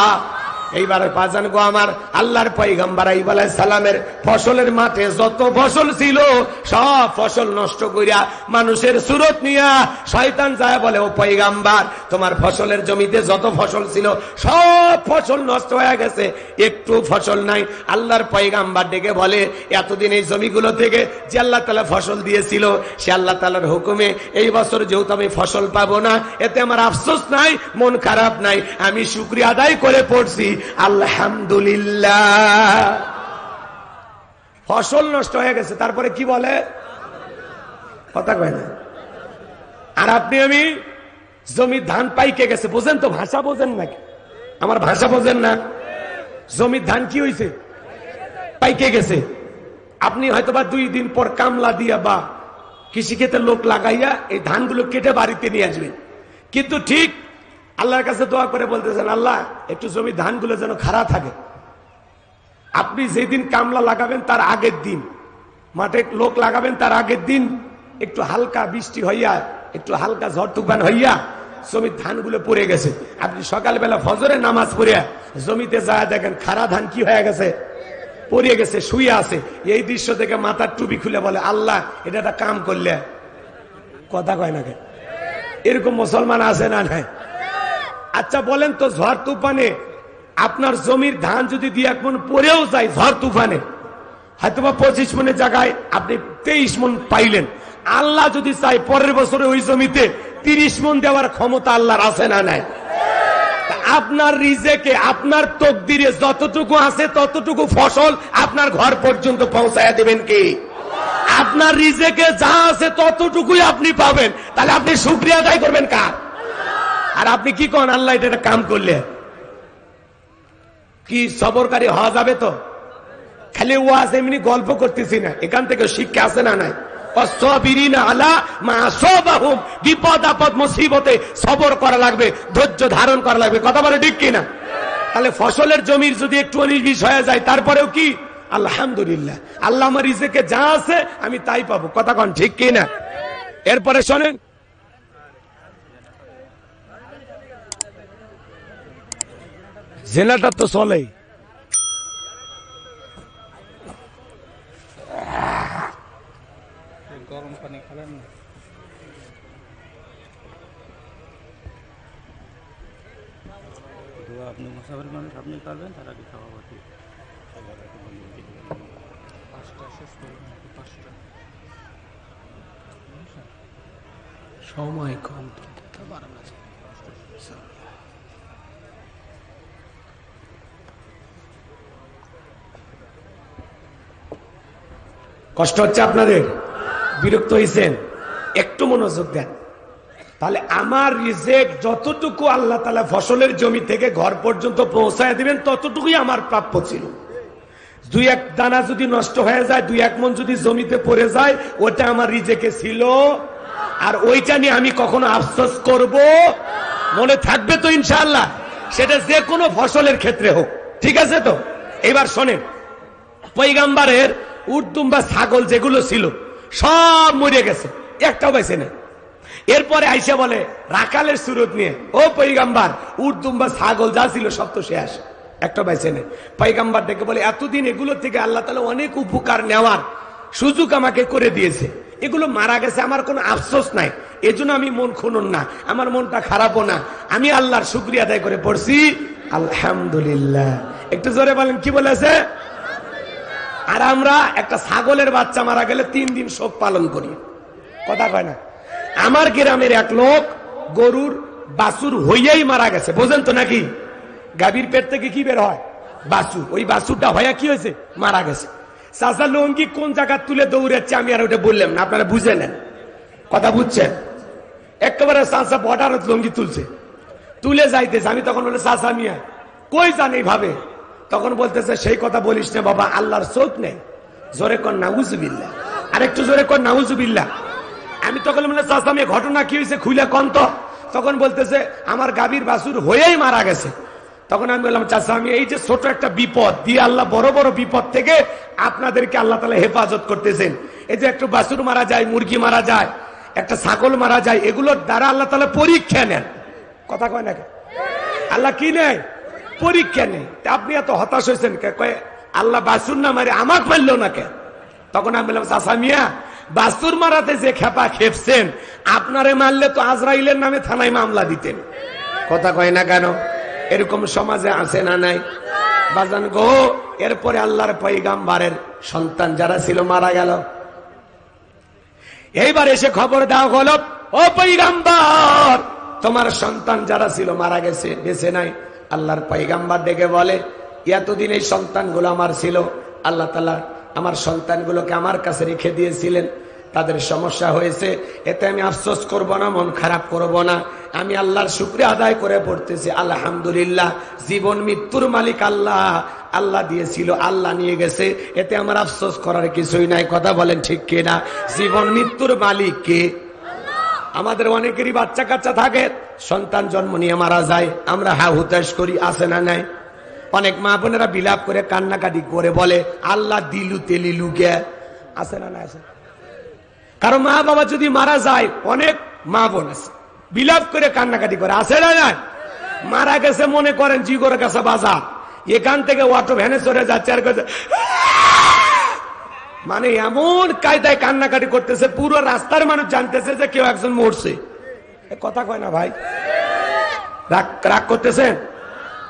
এইবার পাজান গো, আমার আল্লাহর পয়গম্বর আইয়ুব আলাইহিস সালামের ফসলের মাঠে যত ফসল ছিল, সব ফসল নষ্ট করিয়া মানুষের সুরত নিয়া শয়তান যায় বলে, ও পয়গম্বর, তোমার ফসলের জমিতে যত ফসল ছিল সব ফসল নষ্ট হয়ে গেছে, একটু ফসল নাই। আল্লাহর পয়গম্বর ডেকে বলে, এতদিন এই জমিগুলো থেকে যে আল্লাহ তাআলা ফসল দিয়েছিল, সে আল্লাহ তাআলার হুকুমে এই বছর যেহেতু আমি ফসল পাবো না, এতে আমার আফসোস নাই, মন খারাপ নাই, আমি শুকরিয়া আদায় করে পড়ছি, আলহামদুলিল্লাহ। ফসল নষ্ট হয়ে গেছে, তারপরে কি বলে? কথা কয় না। আর আপনি আমি জমির ধান পাইকে গেছে, বোঝেন তো? ভাষা বোঝেন নাকি? আমার ভাষা বোঝেন না? জমির ধান কি হয়েছে? পাইকে গেছে। আপনি হয়তোবা 2 দিন পর কামলা দিয়া বা কৃষিক্ষেত্রে লোক লাগাইয়া এই ধানগুলো কেটে বাড়িতে নিয়ে আসবেন, কিন্তু ঠিক আল্লাহর কাছে দোয়া করে বলতেছেন, আল্লাহ একটু জমি ধানগুলো যেন খাড়া থাকে। আপনি যেদিন কামলা লাগাবেন তার আগের দিন, মাঠে লোক লাগাবেন তার আগের দিন একটু হালকা বৃষ্টি হইয়া, একটু হালকা ঝড় তুফান হইয়া জমির ধানগুলো পড়ে গেছে। আপনি সকালবেলা ফজরের নামাজ পড়িয়া জমিতে যায় দেখেন খাড়া ধান কি হয়ে গেছে? পড়ে গেছে, শুয়ে আছে। এই দৃশ্য দেখে মাথার টুপি খুলে বলে, আল্লাহ এটা একটা কাম করলে। কথা কয় না? এরকম মুসলমান আছে না নাই? আচ্ছা বলেন তো, ঝড় তুফানে আপনার জমির ধান যদি 2-1 মণ পরেও যায়, ঝড় তুফানে হয়তোবা 25 মণের জায়গায় আপনি 23 মণ পাইলেন, আল্লাহ যদি চাই পরের বছরে ওই জমিতে 30 মণ দেওয়ার ক্ষমতা আল্লাহর আছে না নাই? আপনার রিজেকে, আপনার তকদিরে যতটুকু আছে ততটুকু ফসল আপনার ঘর পর্যন্ত পৌঁছায়া দিবেন কি? আপনার রিজেকে যা আছে ততটুকুই আপনি পাবেন। তাহলে আপনি শুকরিয়া আদায় করবেন কার? আর আপনি কি কন, আল্লাহ এটা কাম করলে কি সবরকারী হওয়া যাবে? তো খালি ওয়াজ এমনি গল্প করতেছি না, এখান থেকে শিক্ষা আছে না নাই? বিপদ আপদ মুসিবতে সবর করা লাগবে, ধৈর্য ধারণ করা লাগবে। কথা বলে ঠিক কিনা? তাহলে ফসলের জমির যদি একটু 19-20 হয়ে যায়, তারপরেও কি আলহামদুলিল্লাহ, আল্লাহ আমার রিজেকে যা আছে আমি তাই পাবো। কথা কন ঠিক কিনা? এরপরে শোনেন, জেনাটা তো চলেই। গরম পানি খাবেন না? আপনি মুসাফির মানুষ, আপনি পারবেন, তারা কি সভাপতি সময় কম তো বাড়ানো আছে। কষ্ট হচ্ছে আপনাদের? বিরক্ত হয়েছেন? একটু মনোযোগ দেন। তাহলে আমার রিজেক যতটুকু আল্লাহ তাআলা ফসলের জমি থেকে ঘর পর্যন্ত পৌঁছায় দিবেন ততটুকুই আমার প্রাপ্য ছিল। দুই এক দানা যদি নষ্ট হয়ে যায়, দুই এক মন যদি জমিতে পড়ে যায়, ওটা আমার রিজেকে ছিল। আর ওইটা নিয়ে আমি কখনো আফসোস করব? মনে থাকবে তো ইনশাআল্লাহ? সেটা যে কোনো ফসলের ক্ষেত্রে হোক, ঠিক আছে তো? এবার শোনেন, পয়গাম্বারের উটদুম বা ছাগল যেগুলো ছিল সব মরে গেছে, একটাও বেঁচে নেই। এরপরে আইসা বলে রাখালের সুরত নিয়ে, ও পয়গাম্বার, উটদুম বা ছাগল যা ছিল সব তো শেষ, একটা বেঁচে নেই। পয়গাম্বার ডেকে বলে, এতদিন এগুলো থেকে আল্লাহ তাআলা অনেক উপকার নেওয়ার সুযোগ আমাকে করে দিয়েছে, এগুলো মারা গেছে, আমার কোনো আফসোস নাই, এজন্য আমি মন খুনন না, আমার মনটা খারাপও না, আমি আল্লাহর শুকরিয়া আদায় করে পড়ছি আলহামদুলিল্লাহ। একটু জোরে বলেন, কি বলেছে? আর আমরা একটা ছাগলের বাচ্চা মারা গেলে 3 দিন শোক পালন করি, কথা কয় না? আমার গ্রামের এক লোক গরুর বাছুর হইয়াই মারা গেছে, বোঝেন তো নাকি? গাভীর পেট থেকে কি বের হয়? বাছুর। ওই বাছুরটা হইয়া কি হয়েছে? মারা গেছে। চাচা লঙ্গি কোন জায়গা তুলে দৌড়াচ্ছে আমি আর ওটা বললাম না, আপনারা বুঝে নেন, কথা বুঝছেন? একেবারে চাচা বর্ডার লঙ্গি তুলছে, তুলে যাইতেছে। আমি তখন বলে, চাচা মিয়া কই যান এইভাবে? তখন বলতেছে, সেই কথা বলিস না বাবা, আল্লাহর চোখ নেই। জোরে কর নাউজুবিল্লাহ, আর একটু জোরে কর নাউজুবিল্লাহ। আমি তখন বলে, চাচা মিয়া ঘটনা কি হয়েছে খুলে কন তো। তখন বলতেছে, আমার গাভীর বাছুর হয়েই মারা গেছে। তখন আমি বললাম, চাচা আমি এই যে ছোট একটা বিপদ দিয়ে আল্লাহ বড় বড় বিপদ থেকে আপনাদেরকে আল্লাহ তাআলা হেফাজত করতেছেন। এই যে একটু বাছুর মারা যায়, মুরগি মারা যায়, একটা ছাগল মারা যায়, এগুলোর দ্বারা আল্লাহ তাআলা পরীক্ষা নেন, কথা কয় না? আল্লাহ কি নেয়? পরীক্ষা নেই। আপনি এত হতাশ হয়েছেন কয় আল্লাহ বাছুর না মারে আমাকে মারলো না কে? তখন আমি বললাম, চাচা মিয়া বাছুর মারাতে যে খেপা খেপছেন, আপনারে মারলে তো আজরাইলের নামে থানায় মামলা দিতেন, কথা কয় না কেন? এরকম সমাজে আছে না নাই? বাজান গো, এরপরে আল্লাহর পয়গাম্বারের সন্তান যারা ছিল মারা গেল। এইবার এসে খবর দেওয়া হলো, ও পয়গাম্বার, তোমার সন্তান যারা ছিল মারা গেছে, বেঁচে নাই। আল্লাহর পয়গাম্বার ডেকে বলে, এতদিন এই সন্তানগুলো আমার ছিল, আল্লাহ তাআলা আমার সন্তানগুলোকে আমার কাছে রেখে দিয়েছিলেন, তাদের সমস্যা হয়েছে, এতে আমি আফসোস করব না, মন খারাপ করব না, আমি আল্লাহর শুকরিয়া আদায় করে পড়তেছি আলহামদুলিল্লাহ। জীবন মৃত্যুর মালিক আল্লাহ, আল্লাহ দিয়েছিল, আল্লাহ নিয়ে গেছে, এতে আমার আফসোস করার কিছুই নাই, কথা বলেন ঠিক কিনা? জীবন মৃত্যুর মালিক কে? আমাদের অনেকেরই বাচ্চা কাচ্চা থাকে, সন্তান জন্ম নিয়ে মারা যায়, আমরা হা হুতাশ করি, আছে না নাই? অনেক মা বোনেরা বিলাপ করে কান্নাকাটি করে বলে, আল্লাহ দিলু তেলিলু কে, আছে না নাই? আছে। কারণ মা বাবা যদি মারা যায়, অনেক মা বোন আছে বিলাপ করে কান্নাকাটি করে, আছে না নাই? মারা গেছে মনে করেন জিগর কাছে বাজার, এখান থেকে অটো ভ্যানে চড়ে যাচ্ছে আর মানে এমন কায়দায় কান্নাকাটি করতেছে, পুরো রাস্তার মানুষ জানতেছে যে কেউ একজন মরছে, কথা কয় না ভাই? রাগ করতেছেন?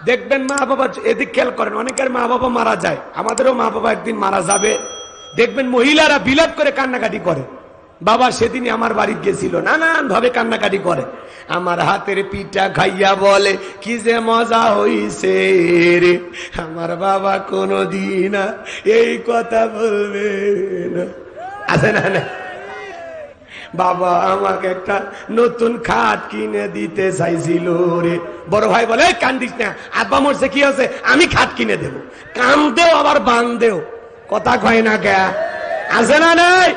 দেখবেন মা বাবা, এদিক খেয়াল করেন, অনেকের মা বাবা মারা যায়, আমাদেরও মা বাবা একদিন মারা যাবে, দেখবেন মহিলারা বিলাপ করে কান্নাকাটি করে, বাবা সেদিনই আমার বাড়ি গেছিল, নানান ভাবে কান্নাকাটি করে, আমার হাতের পিঠা খাইয়া বলে কি যে মজা হইছে রে, আমার বাবা কোনদিন এই কথা বলবে না, আছে না? না, বাবা আমাকে একটা নতুন খাট কিনে দিতে চাইছিল রে, বড় ভাই বলে কান্দিস না, আব্বা মরছে, কি আছে, আমি খাট কিনে দেব, কান্দেও আবার বান্দেও, কথা কয় না কে? আছে না নাই?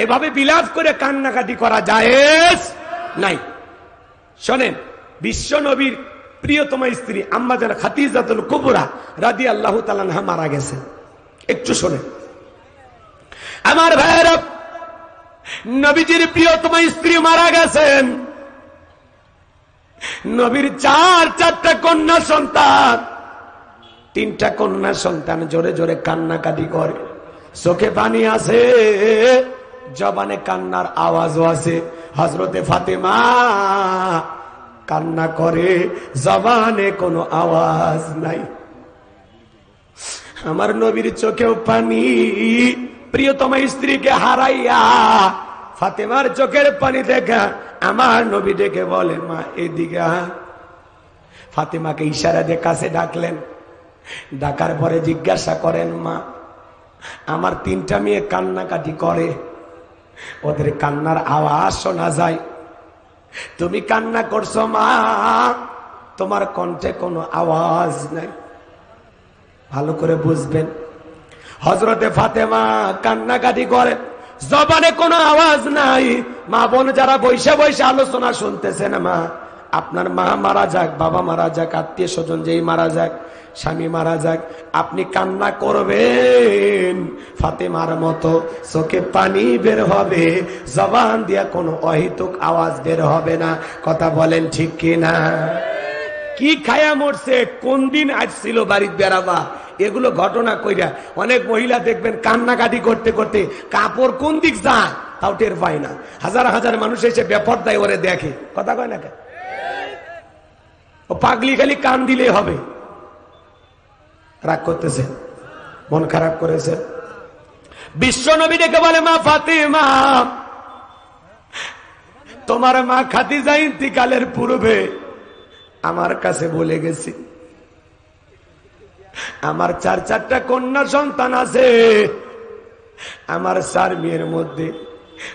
এভাবে বিলাপ করে কান্নাকাটি করা জায়েজ নাই। শোনেন, বিশ্ব নবীর প্রিয়তমা স্ত্রী আম্মা জান খাদিজাতুল কুবরা রাদিয়াল্লাহু তাআলা আনহা মারা গেছে, একটু শোনেন আমার ভাইরা, নবীজির প্রিয়তমা স্ত্রী মারা গেছেন, নবীর চারটা কন্যা সন্তান, 3টা কন্যা সন্তান জোরে জোরে কান্নাকাটি করে, চোখে পানি আছে, জবানে কান্নার আওয়াজও আছে। হযরতে ফাতেমা কান্না করে, জবানে কোনো আওয়াজ নাই। আমার নবীর চোখেও পানি, প্রিয়তমা স্ত্রীকে হারাইয়া ফাতেমার চোখের পানি দেখা আমার নবী ডেকে বলে মা এদিকে। ফাতেমাকে ইশারা দিয়ে কাছে ডাকলেন। ডাকার পরে জিজ্ঞাসা করেন মা আমার 3টা মেয়ে কান্নাকাটি করে, ওদের কান্নার আওয়াজ শোনা যায়, তুমি কান্না করছো মা, তোমার কণ্ঠে কোনো আওয়াজ নাই। ভালো করে বুঝবেন, হযরতে ফাতেমা কান্নাকাটি করে, জবানে কোনো আওয়াজ নাই। মা বোন যারা বৈশা বৈশা আলোচনা শুনতেছেন, মা আপনার মা মারা যাক, বাবা মারা যাক, আত্মীয় স্বজন যেই মারা যাক, স্বামী মারা যাক, আপনি কান্না করবেন ফাতেমার মতো, চোখে পানি বের হবে, জবান দিয়া কোনো অহিতুক আওয়াজ বের হবে না। কথা বলেন ঠিক কিনা? কি খায়া মরছে, কোন দিন আসছিল বাড়ির বেড়াবা, এগুলো ঘটনা কইরা অনেক মহিলা দেখবেন কান্নাকাটি করতে করতে কাপড় কোন দিক যায় তাও টের পায় না। হাজার হাজার মানুষ এসে বেপরদায় ওরে দেখে, কথা কয় না, ও পাগলি খালি কান দিলে হবে। রাগ করতেছে, মন খারাপ করেছে। বিশ্ব নবী ডেকে বলে মা ফাতেমা, তোমার মা খাদিজা ইন্তিকালের পূর্বে আমার কাছে বলে গেছি আমার 4টা কন্যা সন্তান আছে, আমার 4 মেয়ের মধ্যে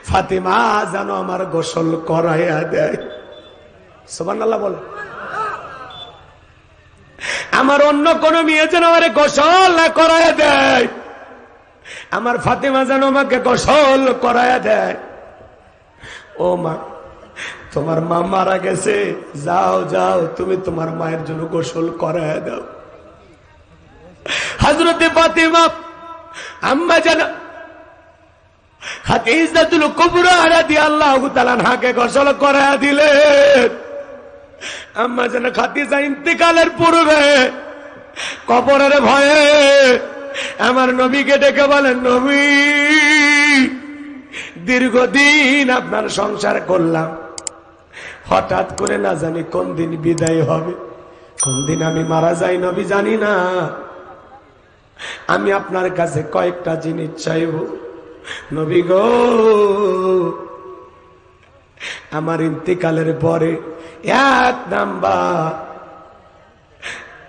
ফাতেমা যেন আমার গোসল করাইয়া দেয়। সুবহানাল্লাহ বলে। আমার অন্য কোন মেয়ে যেন আমার গোসল করাইয়া দেয়, আমার ফাতেমা যেন আমাকে গোসল করাইয়া দেয়। ও মা, তোমার মা মারা গেছে, যাও যাও তুমি তোমার মায়ের জন্য গোসল করাইয়া দাও। হযরতে ফাতেমা আম্মা জান খাদিজাতুল কুবরা রাদিয়াল্লাহু তাআলা আনহাকে গোসল করাইয়া দিলেন। আম্মা জান খাদিজা ইন্তিকালের পূর্বে কবরের ভয়ে আমার নবীকে ডেকে বলেন, নবী দীর্ঘদিন আপনার সংসার করলাম, হঠাৎ করে না জানি কোন দিন বিদায় হবে, কোন দিন আমি মারা যাই নবী জানি না। আমি আপনার কাছে কয়েকটা জিনিস চাইব নবী গো। আমার ইন্তিকালের পরে 1 নাম্বার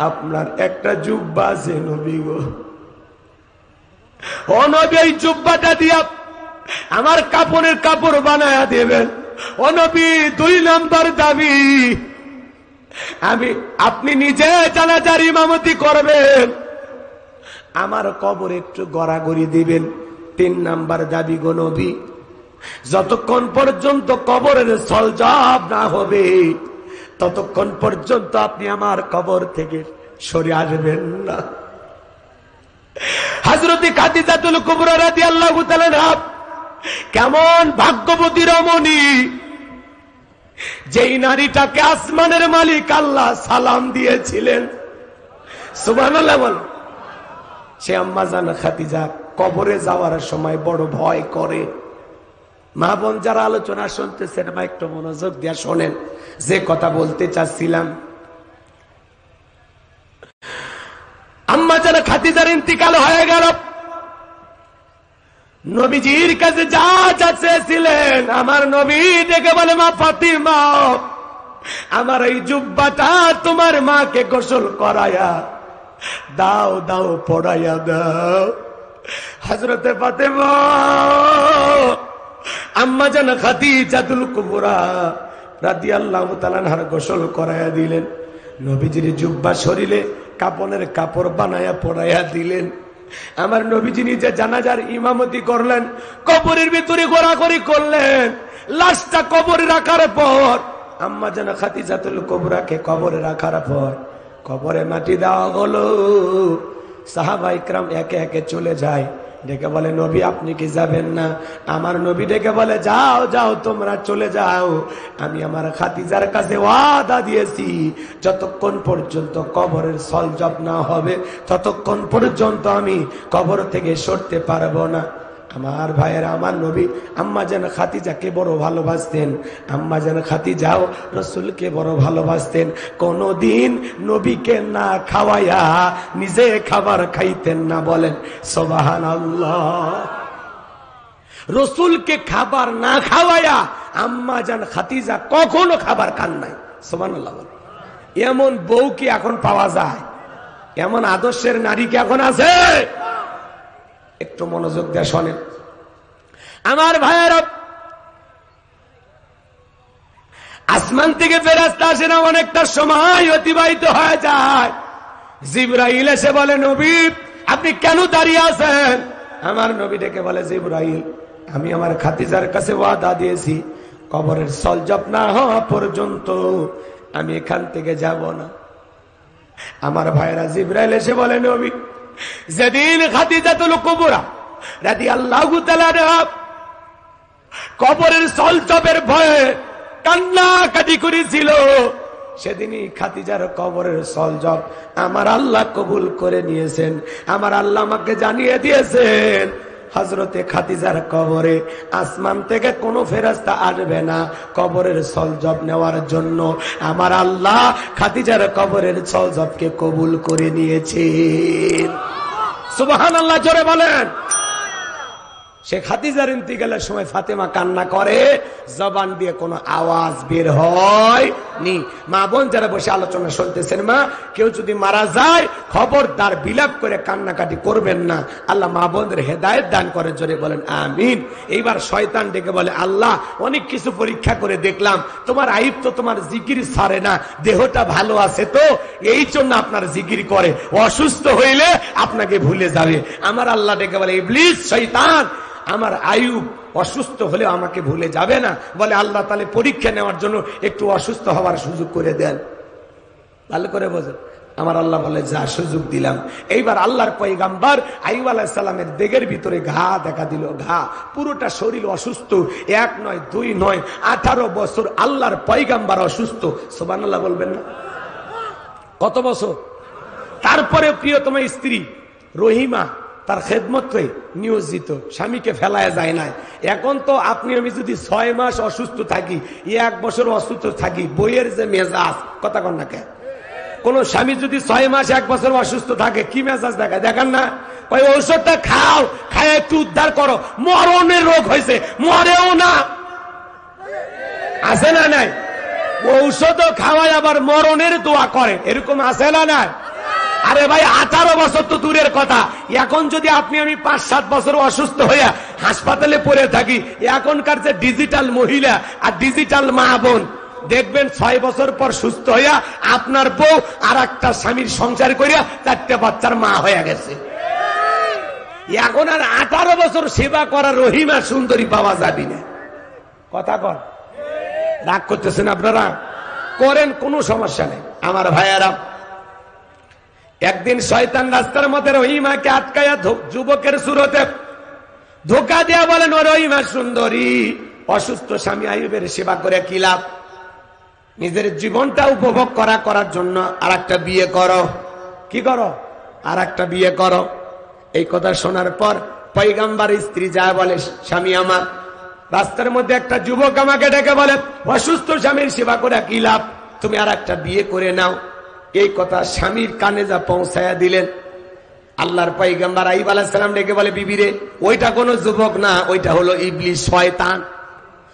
আপনার একটা জুব্বা আছে নবী গো, ও নবী এই জুব্বাটা দিয়া আমার কাপড়ের কাপড় বানায়া দেবেন। ও নবী 2 নাম্বার দাবি, আপনি নিজে জানাজার ইমামতি করবেন, আমার কবর একটু গড়াগড়ি দিবেন। 3 নাম্বার দাবি গো নবী, যতক্ষণ পর্যন্ত কবরের সলজব না হবে ততক্ষণ পর্যন্ত আপনি আমার কবর থেকে সরে আসবেন না। হযরত খাদিজাতুল কুবরা রাদিয়াল্লাহু তাআলা আনহা কেমন ভাগ্যবতী রমণী, যেই নারীটাকে আসমানের মালিক আল্লাহ সালাম দিয়েছিলেন। সুবহানাল্লাহ বল। সে আম্মা জান খাদিজা কবরে যাওয়ার সময় বড় ভয় করে। মা বোন যারা আলোচনা শুনতেছেন মা একটু মনোযোগ দিয়ে শোনেন যে কথা বলতে চাচ্ছিলাম। আম্মা জান খাদিজার ইন্তিকাল হয়ে গেল, নবীজির কাছে যা যা চেয়েছিলেন আমার নবী ডেকে বলে মা ফাতিমা, আমার এই জুব্বাটা তোমার মাকে গোসল করায়া দাও, দাও পড়াইয়া দাও। হযরতে ফাতেমা আম্মা জান খাদিজাতুল কুবরা রাদিয়াল্লাহু তাআলা আনহার গোসল করাইয়া দিলেন। নবীজির জুব্বা শরীরে কাপনের কাপড় বানায়া পড়াইয়া দিলেন। আমার নবীজি নিজে জানাজার ইমামতি করলেন, কবরের ভিতরে ঘোরাঘুরি করলেন। লাশটা কবরে রাখার পর আম্মা জান খাদিজাতুল কুবরাকে কবরে রাখার পর কবরে মাটি দেওয়া হলো। সাহাবা ইকরাম একে একে চলে যায়, ডেকে বলে নবী আপনি কি যাবেন না? আমার নবী ডেকে বলে যাও যাও তোমরা চলে যাও, আমি আমার খাদিজার কাছে ওয়াদা দিয়েছি যতক্ষণ পর্যন্ত কবরের সলজব না হবে ততক্ষণ পর্যন্ত আমি কবর থেকে সরতে পারবো না। আমার ভাইয়েরা, আমার নবী আম্মা জান খাদিজাকে বড় ভালোবাসতেন, আম্মা জান খাদিজাও রাসূলকে বড় ভালোবাসতেন। কোনদিন নবীকে না খাওয়াইয়া নিজে খাবার খাইতেন না। বলেন সুবহানাল্লাহ। রাসূলকে খাবার না খাওয়াইয়া আম্মা জান খাদিজা কখনো খাবার খান নাই। সুবহানাল্লাহ। এমন বউ কি এখন পাওয়া যায়? এমন আদর্শের নারী কি এখন আছে? একটু মনোযোগ দিয়ে শোনেন আমার ভাইয়েরা। আসমান থেকে ফেরেশতা আসে না, অনেকটা সময় অতিবাহিত হয়ে যায়। জিবরাইল এসে বলে, নবী আপনি কেন দাঁড়িয়ে আছেন? আমার নবী ডেকে বলে, জিবরাইল আমি আমার খাদিজার কাছে ওয়াদা দিয়েছি, কবরের সলজব না হওয়া পর্যন্ত আমি এখান থেকে যাব না। আমার ভাইরা, জিবরাইল এসে বলে, নবী যেদিন খাদিজাতুল কুবরা রাদিয়াল্লাহু তাআলা কবরের সলজবের ভয়ে কান্নাকাটি করেছিল, সেদিনই খাদিজার কবরের সলজব আমার আল্লাহ কবুল করে নিয়েছেন। আমার আল্লাহ আমাকে জানিয়ে দিয়েছেন, হযরতে খাদিজার কবরে আসমান থেকে কোনো ফেরেশতা আসবে না কবরের সলজব নেওয়ার জন্য। আমার আল্লাহ খাদিজার কবরের সলজবকে কবুল করে নিয়েছেন। সুবহানাল্লাহ, জোরে বলেন। সে খাদিজার ইন্তিকালের সময় ফাতেমা কান্না করে, জবান দিয়ে কোনো আওয়াজ বের হয়নি। মা বোন যারা বসে আলোচনা শুনতেছেন, মা কেউ যদি মারা যায় খবরদার বিলাপ করে কান্নাকাটি করবেন না। আল্লাহ মা বোনদের হেদায়েত দান করেন, জোরে বলেন আমিন। এইবার শয়তান ডেকে বলে, আল্লাহ অনেক কিছু পরীক্ষা করে দেখলাম, তোমার আইব তো তোমার জিকির ছাড়ে না, দেহটা ভালো আছে তো এই জন্য আপনার জিকির করে, অসুস্থ হইলে আপনাকে ভুলে যাবে। আমার আল্লাহ ডেকে বলে, ইবলিস শয়তান, আমার আয়ুব অসুস্থ হলে আমাকে ভুলে যাবে না। বলে আল্লাহ তাহলে পরীক্ষা নেওয়ার জন্য একটু অসুস্থ হওয়ার সুযোগ করে দেন। ভালো করে বোঝেন। আমার আল্লাহ বলে, যা সুযোগ দিলাম। এইবার আল্লাহর পয়গাম্বর আইয়ুব আলাইহিস সালামের দেহের ভিতরে ঘা দেখা দিল, ঘা, পুরোটা শরীর অসুস্থ, এক নয় দুই নয় 18 বছর আল্লাহর পয়গাম্বর অসুস্থ। সুবহানাল্লাহ বলবেন না? কত বছর? তারপরে প্রিয়তম স্ত্রী রহিমা তার খেদমতে নিয়োজিত, স্বামীকে ফেলায় যায় না। এখন তো আপনি আমি যদি 6 মাস অসুস্থ থাকি, 1 বছর অসুস্থ থাকি, বইয়ের যে মেজাজ, কথা কন না কে? কোন স্বামী যদি 6 মাস 1 বছর অসুস্থ থাকে কি মেজাজ দেখায়, দেখেন না? ওই ঔষধটা খাও, খায় একটু উদ্ধার করো, মরণের রোগ হয়েছে, মরেও না, আছে না নাই? ঔষধও খাওয়ায় আবার মরণের দোয়া করে, এরকম আছে না নাই? আরে ভাই 18 বছর তো দূরের কথা, এখন যদি আপনি আমি 5-7 বছর অসুস্থ হইয়া হাসপাতালে পড়ে থাকি, এখনকার যে ডিজিটাল মহিলা আর ডিজিটাল মা বোন দেখবেন 6 বছর পর সুস্থ হইয়া আপনার বউ আর একটা স্বামীর সংসার করিয়া 4টে বাচ্চার মা হয়ে গেছে। এখন আর 18 বছর সেবা করা রহিমা সুন্দরী পাওয়া যাবে না। কথা কর, রাগ করতেছেন আপনারা? করেন, কোনো সমস্যা নেই। আমার ভাইয়ারা, একদিন শয়তান রাস্তার মধ্যে রহিমাকে আটকায়া যুবকের সুরতে ধোকা দেয়া বলেন, ও রহিমা সুন্দরী, অসুস্থ স্বামী আইয়ুবের সেবা করে কি লাভ? নিজের জীবনটা উপভোগ করার জন্য আর একটা বিয়ে করো। কি করো? আর একটা বিয়ে করো। এই কথা শোনার পর পয়গম্বর স্ত্রী যায় বলে, স্বামী আমার, রাস্তার মধ্যে একটা যুবক আমাকে ডেকে বলে, অসুস্থ স্বামীর সেবা করে কি লাভ, তুমি আর একটা বিয়ে করে নাও। এই কথা স্বামীর কানে যা পৌঁছায়া দিলেন, আল্লাহর পয়গম্বর আইয়ুব আলাইহিস সালাম ডেকে বলে, বিবিরে ওইটা কোনো যুবক না, ওইটা হলো ইবলিস, শয়তান।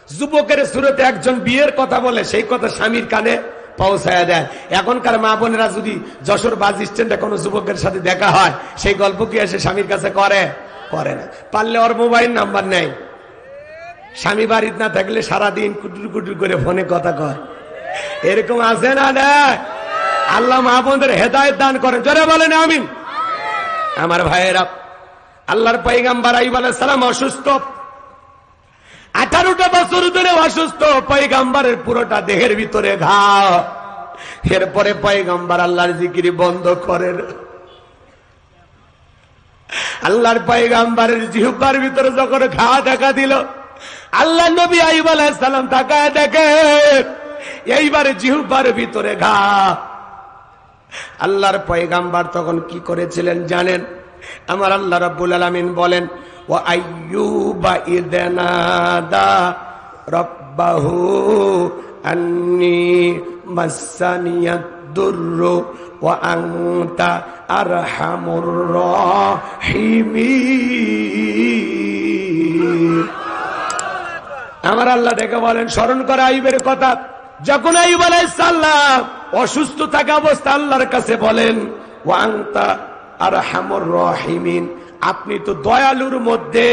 যুবকের সুরতে একজন বিয়ের কথা বলে, সেই কথা স্বামীর কানে পৌঁছায়া দেয়। এখনকার মা বোনেরা যদি যশোর বাস স্ট্যান্ডে কোনো যুবকের সাথে দেখা হয়, সেই গল্প কি এসে স্বামীর কাছে করে? করে না। পারলে ওর মোবাইল নাম্বার নেই, স্বামী বাড়িতে না থাকলে সারাদিন কুটুর কুটুর করে ফোনে কথা কয়। এরকম আছে না? না, আল্লাহ মা বোনদের হেদায়েত দান করেন, জোরে বলেন আমিন। আমার ভাইয়েরা, আল্লাহর পয়গম্বর আইয়ুব আলাইহিস সালাম অসুস্থ, 18টা বছর ধরে অসুস্থ, পয়গম্বরের পুরোটা দেহের ভিতরে ঘা। এরপরে পয়গম্বর আল্লাহর জিকির বন্ধ করেন। আল্লাহর পয়গম্বরের জিহ্বার ভিতরে যখন ঘা দেখা দিল, আল্লাহ নবী আইয়ুব আলাইহিস সালাম তাকায় দেখে এইবারে জিহ্বার ভিতরে ঘা। আল্লাহর পয়গম্বর তখন কি করেছিলেন জানেন? আমার আল্লাহ রাব্বুল আলামিন বলেন, ওয়া আইয়ুবা ইয নাদা রাব্বাহু আন্নী মাসানিয়াদ দুররু ওয়া আনতা আরহামুর রাহিমিন। আমার আল্লাহ ডেকে বলেন, স্মরণ করে আইয়ুবের কথা। যখন আইয়ুব আলাইহিস সালাম অসুস্থ থাকা অবস্থা আল্লাহর কাছে বলেন, ওয়া আনতা আরহামুর রাহিমিন, আপনি তো দয়ালুর মধ্যে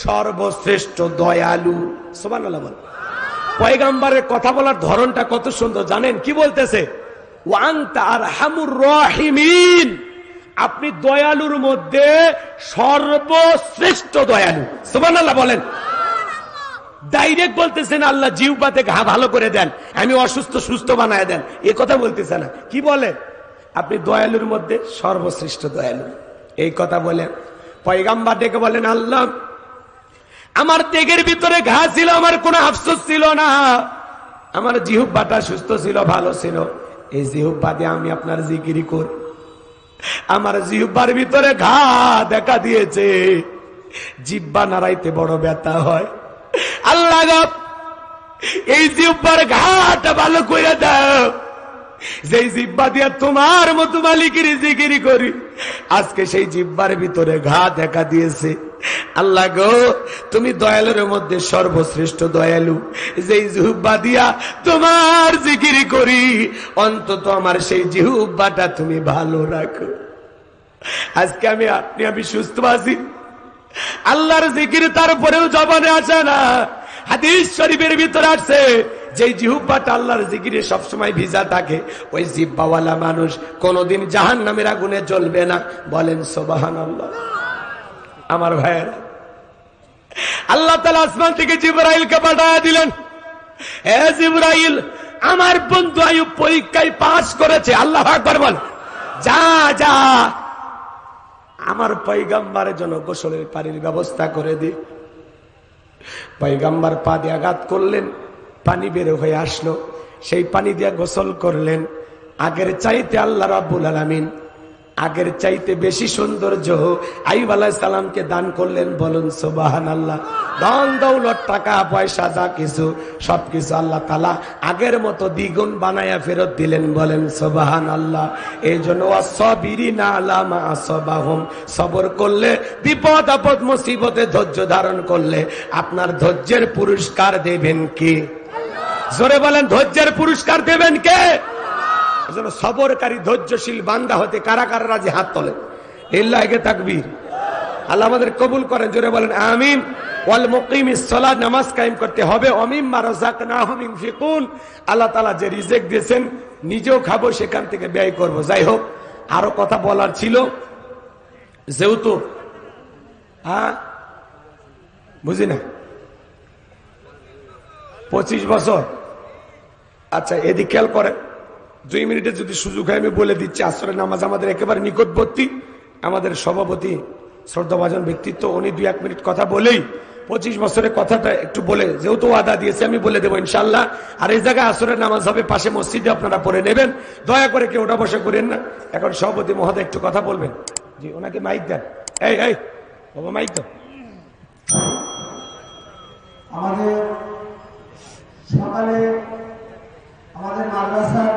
সর্বশ্রেষ্ঠ দয়ালু। সুবহানাল্লাহ বলেন। পয়গম্বরের কথা বলার ধরনটা কত সুন্দর জানেন? কি বলতেছে? ওয়া আনতা আরহামুর রাহিমিন, আপনি দয়ালুর মধ্যে সর্বশ্রেষ্ঠ দয়ালু। সুবহানাল্লাহ বলেন। ডাইরেক্ট বলতেছেন আল্লাহ জিহ্বাতে ঘা ভালো করে দেন, আমি অসুস্থ সুস্থ বানায় দেন, এ কথা বলতেছে না। কি বলে? আপনি দয়ালুর মধ্যে সর্বশ্রেষ্ঠ দয়ালু, এই কথা বলেন। পয়গম্বর ডেকে বলেন, আল্লাহ আমার ত্যাগের ভিতরে ঘা ছিল, আমার কোনো আফসোস ছিল না, আমার জিহ্বাটা সুস্থ ছিল, ভালো ছিল, এই জিহ্বা দিয়ে আমি আপনার জিকিরি করি। আমার জিহ্বার ভিতরে ঘা দেখা দিয়েছে, জিহ্বা নাড়াইতে বড় ব্যথা হয়। আল্লাহ এই জিহ্বার ঘাটা ভালো করে দাও, যেই জিহ্বা দিয়ে তোমার মতো মালিকের জিকিরি করি, আজকে সেই জিহ্বার ভিতরে ঘা দেখা দিয়েছে। আল্লাহ গো, তুমি দয়ালুর মধ্যে সর্বশ্রেষ্ঠ দয়ালু, যেই জিহ্বা দিয়া তোমার জিকিরি করি, অন্তত আমার সেই জিহ্বাটা তুমি ভালো রাখো। আজকে আমি সুস্থ আছি, আল্লাহর জিকির তারপরেও জবানে আসে না। হাদিস শরীফের ভিতরে আসছে, যে জিহ্বাটা আল্লাহর জিকিরে সবসময় ভিজা থাকে, ওই জিহ্বাওয়ালা মানুষ কোনদিন জাহান্নামের আগুনে জ্বলবে না। বলেন সুবহানাল্লাহ। আমার ভাইয়েরা, আল্লাহ তাআলা আসমান থেকে জিবরাইলকে পাঠিয়ে দিলেন, হে জিবরাইল, আমার বন্ধু আইয়ুব পরীক্ষায় পাস করেছে। আল্লাহু আকবার বল। যা যা আমার পয়গম্বরের জন্য গোসলের পানির ব্যবস্থা করে দি। পয়গম্বর পা দিয়ে আঘাত করলেন, পানি বের হয়ে আসলো, সেই পানি দিয়ে গোসল করলেন। আগের চাইতে আল্লাহ রাব্বুল আলামিন আগের চাইতে বেশি সৌন্দর্য আইয়ুব আলাইহিস সালামকে দান করলেন। বলুন সুবহানাল্লাহ। ধন দৌলত টাকা পয়সা যা কিছু সবকিছু আল্লাহ তাআলা আগের মতো দ্বিগুণ বানায়া ফেরত দিলেন। বলেন সুবহানাল্লাহ। এই জন্য ওয়াসসাবিরিনা আলা মা আসাবাহুম, সবর করলে, বিপদ আপদ মুসিবতে ধৈর্য ধারণ করলে আপনার ধৈর্যের পুরস্কার দেবেন কে? জোরে বলেন, ধৈর্যের পুরস্কার দেবেন কে? সবরকারী ধৈর্যশীল বান্দা হতে কারা কারা রাজি? হাত তোলেন। লিল্লাহি তাকবীর। আল্লাহ আমাদের কবুল করেন। জোরে বলেন আমিন। ওয়াল মুকিমিস সালাত, নামাজ কায়েম করতে হবে। অমিম্মা রাযাকনাহুম ইনফিকুন, আল্লাহ তাআলা যে রিজিক দিয়েছেন নিজেও খাবো, সেখান থেকে ব্যয় করব। যাই হোক, আরো কথা বলার ছিল, যেহেতু বুঝি না 25 বছর। আচ্ছা, এদিক খেয়াল করেন, 2 মিনিটে যদি সুযোগ হয় আমি বলে দিচ্ছি। আসরের নামাজ আমাদের একেবারে নিকটবর্তী। আমাদের সভাপতি শ্রদ্ধাভাজন ব্যক্তিত্ব, উনি 2-1 মিনিট কথা বলেই 25 বছরের কথাটা একটু বলে, যেহেতু ওয়াদা দিয়েছে আমি বলে দেবো ইনশাল্লাহ। আর এই জায়গায় আসরের নামাজ হবে পাশে মসজিদে, আপনারা পড়ে নেবেন। দয়া করে কেউ ওটা বসে করেন না। এখন সভাপতি মহোদয় একটু কথা বলবেন। জি, ওনাকে মাইক দেন। এই বাবা, মাইক দাও। আমাদের সকালে আমাদের মাদ্রাসার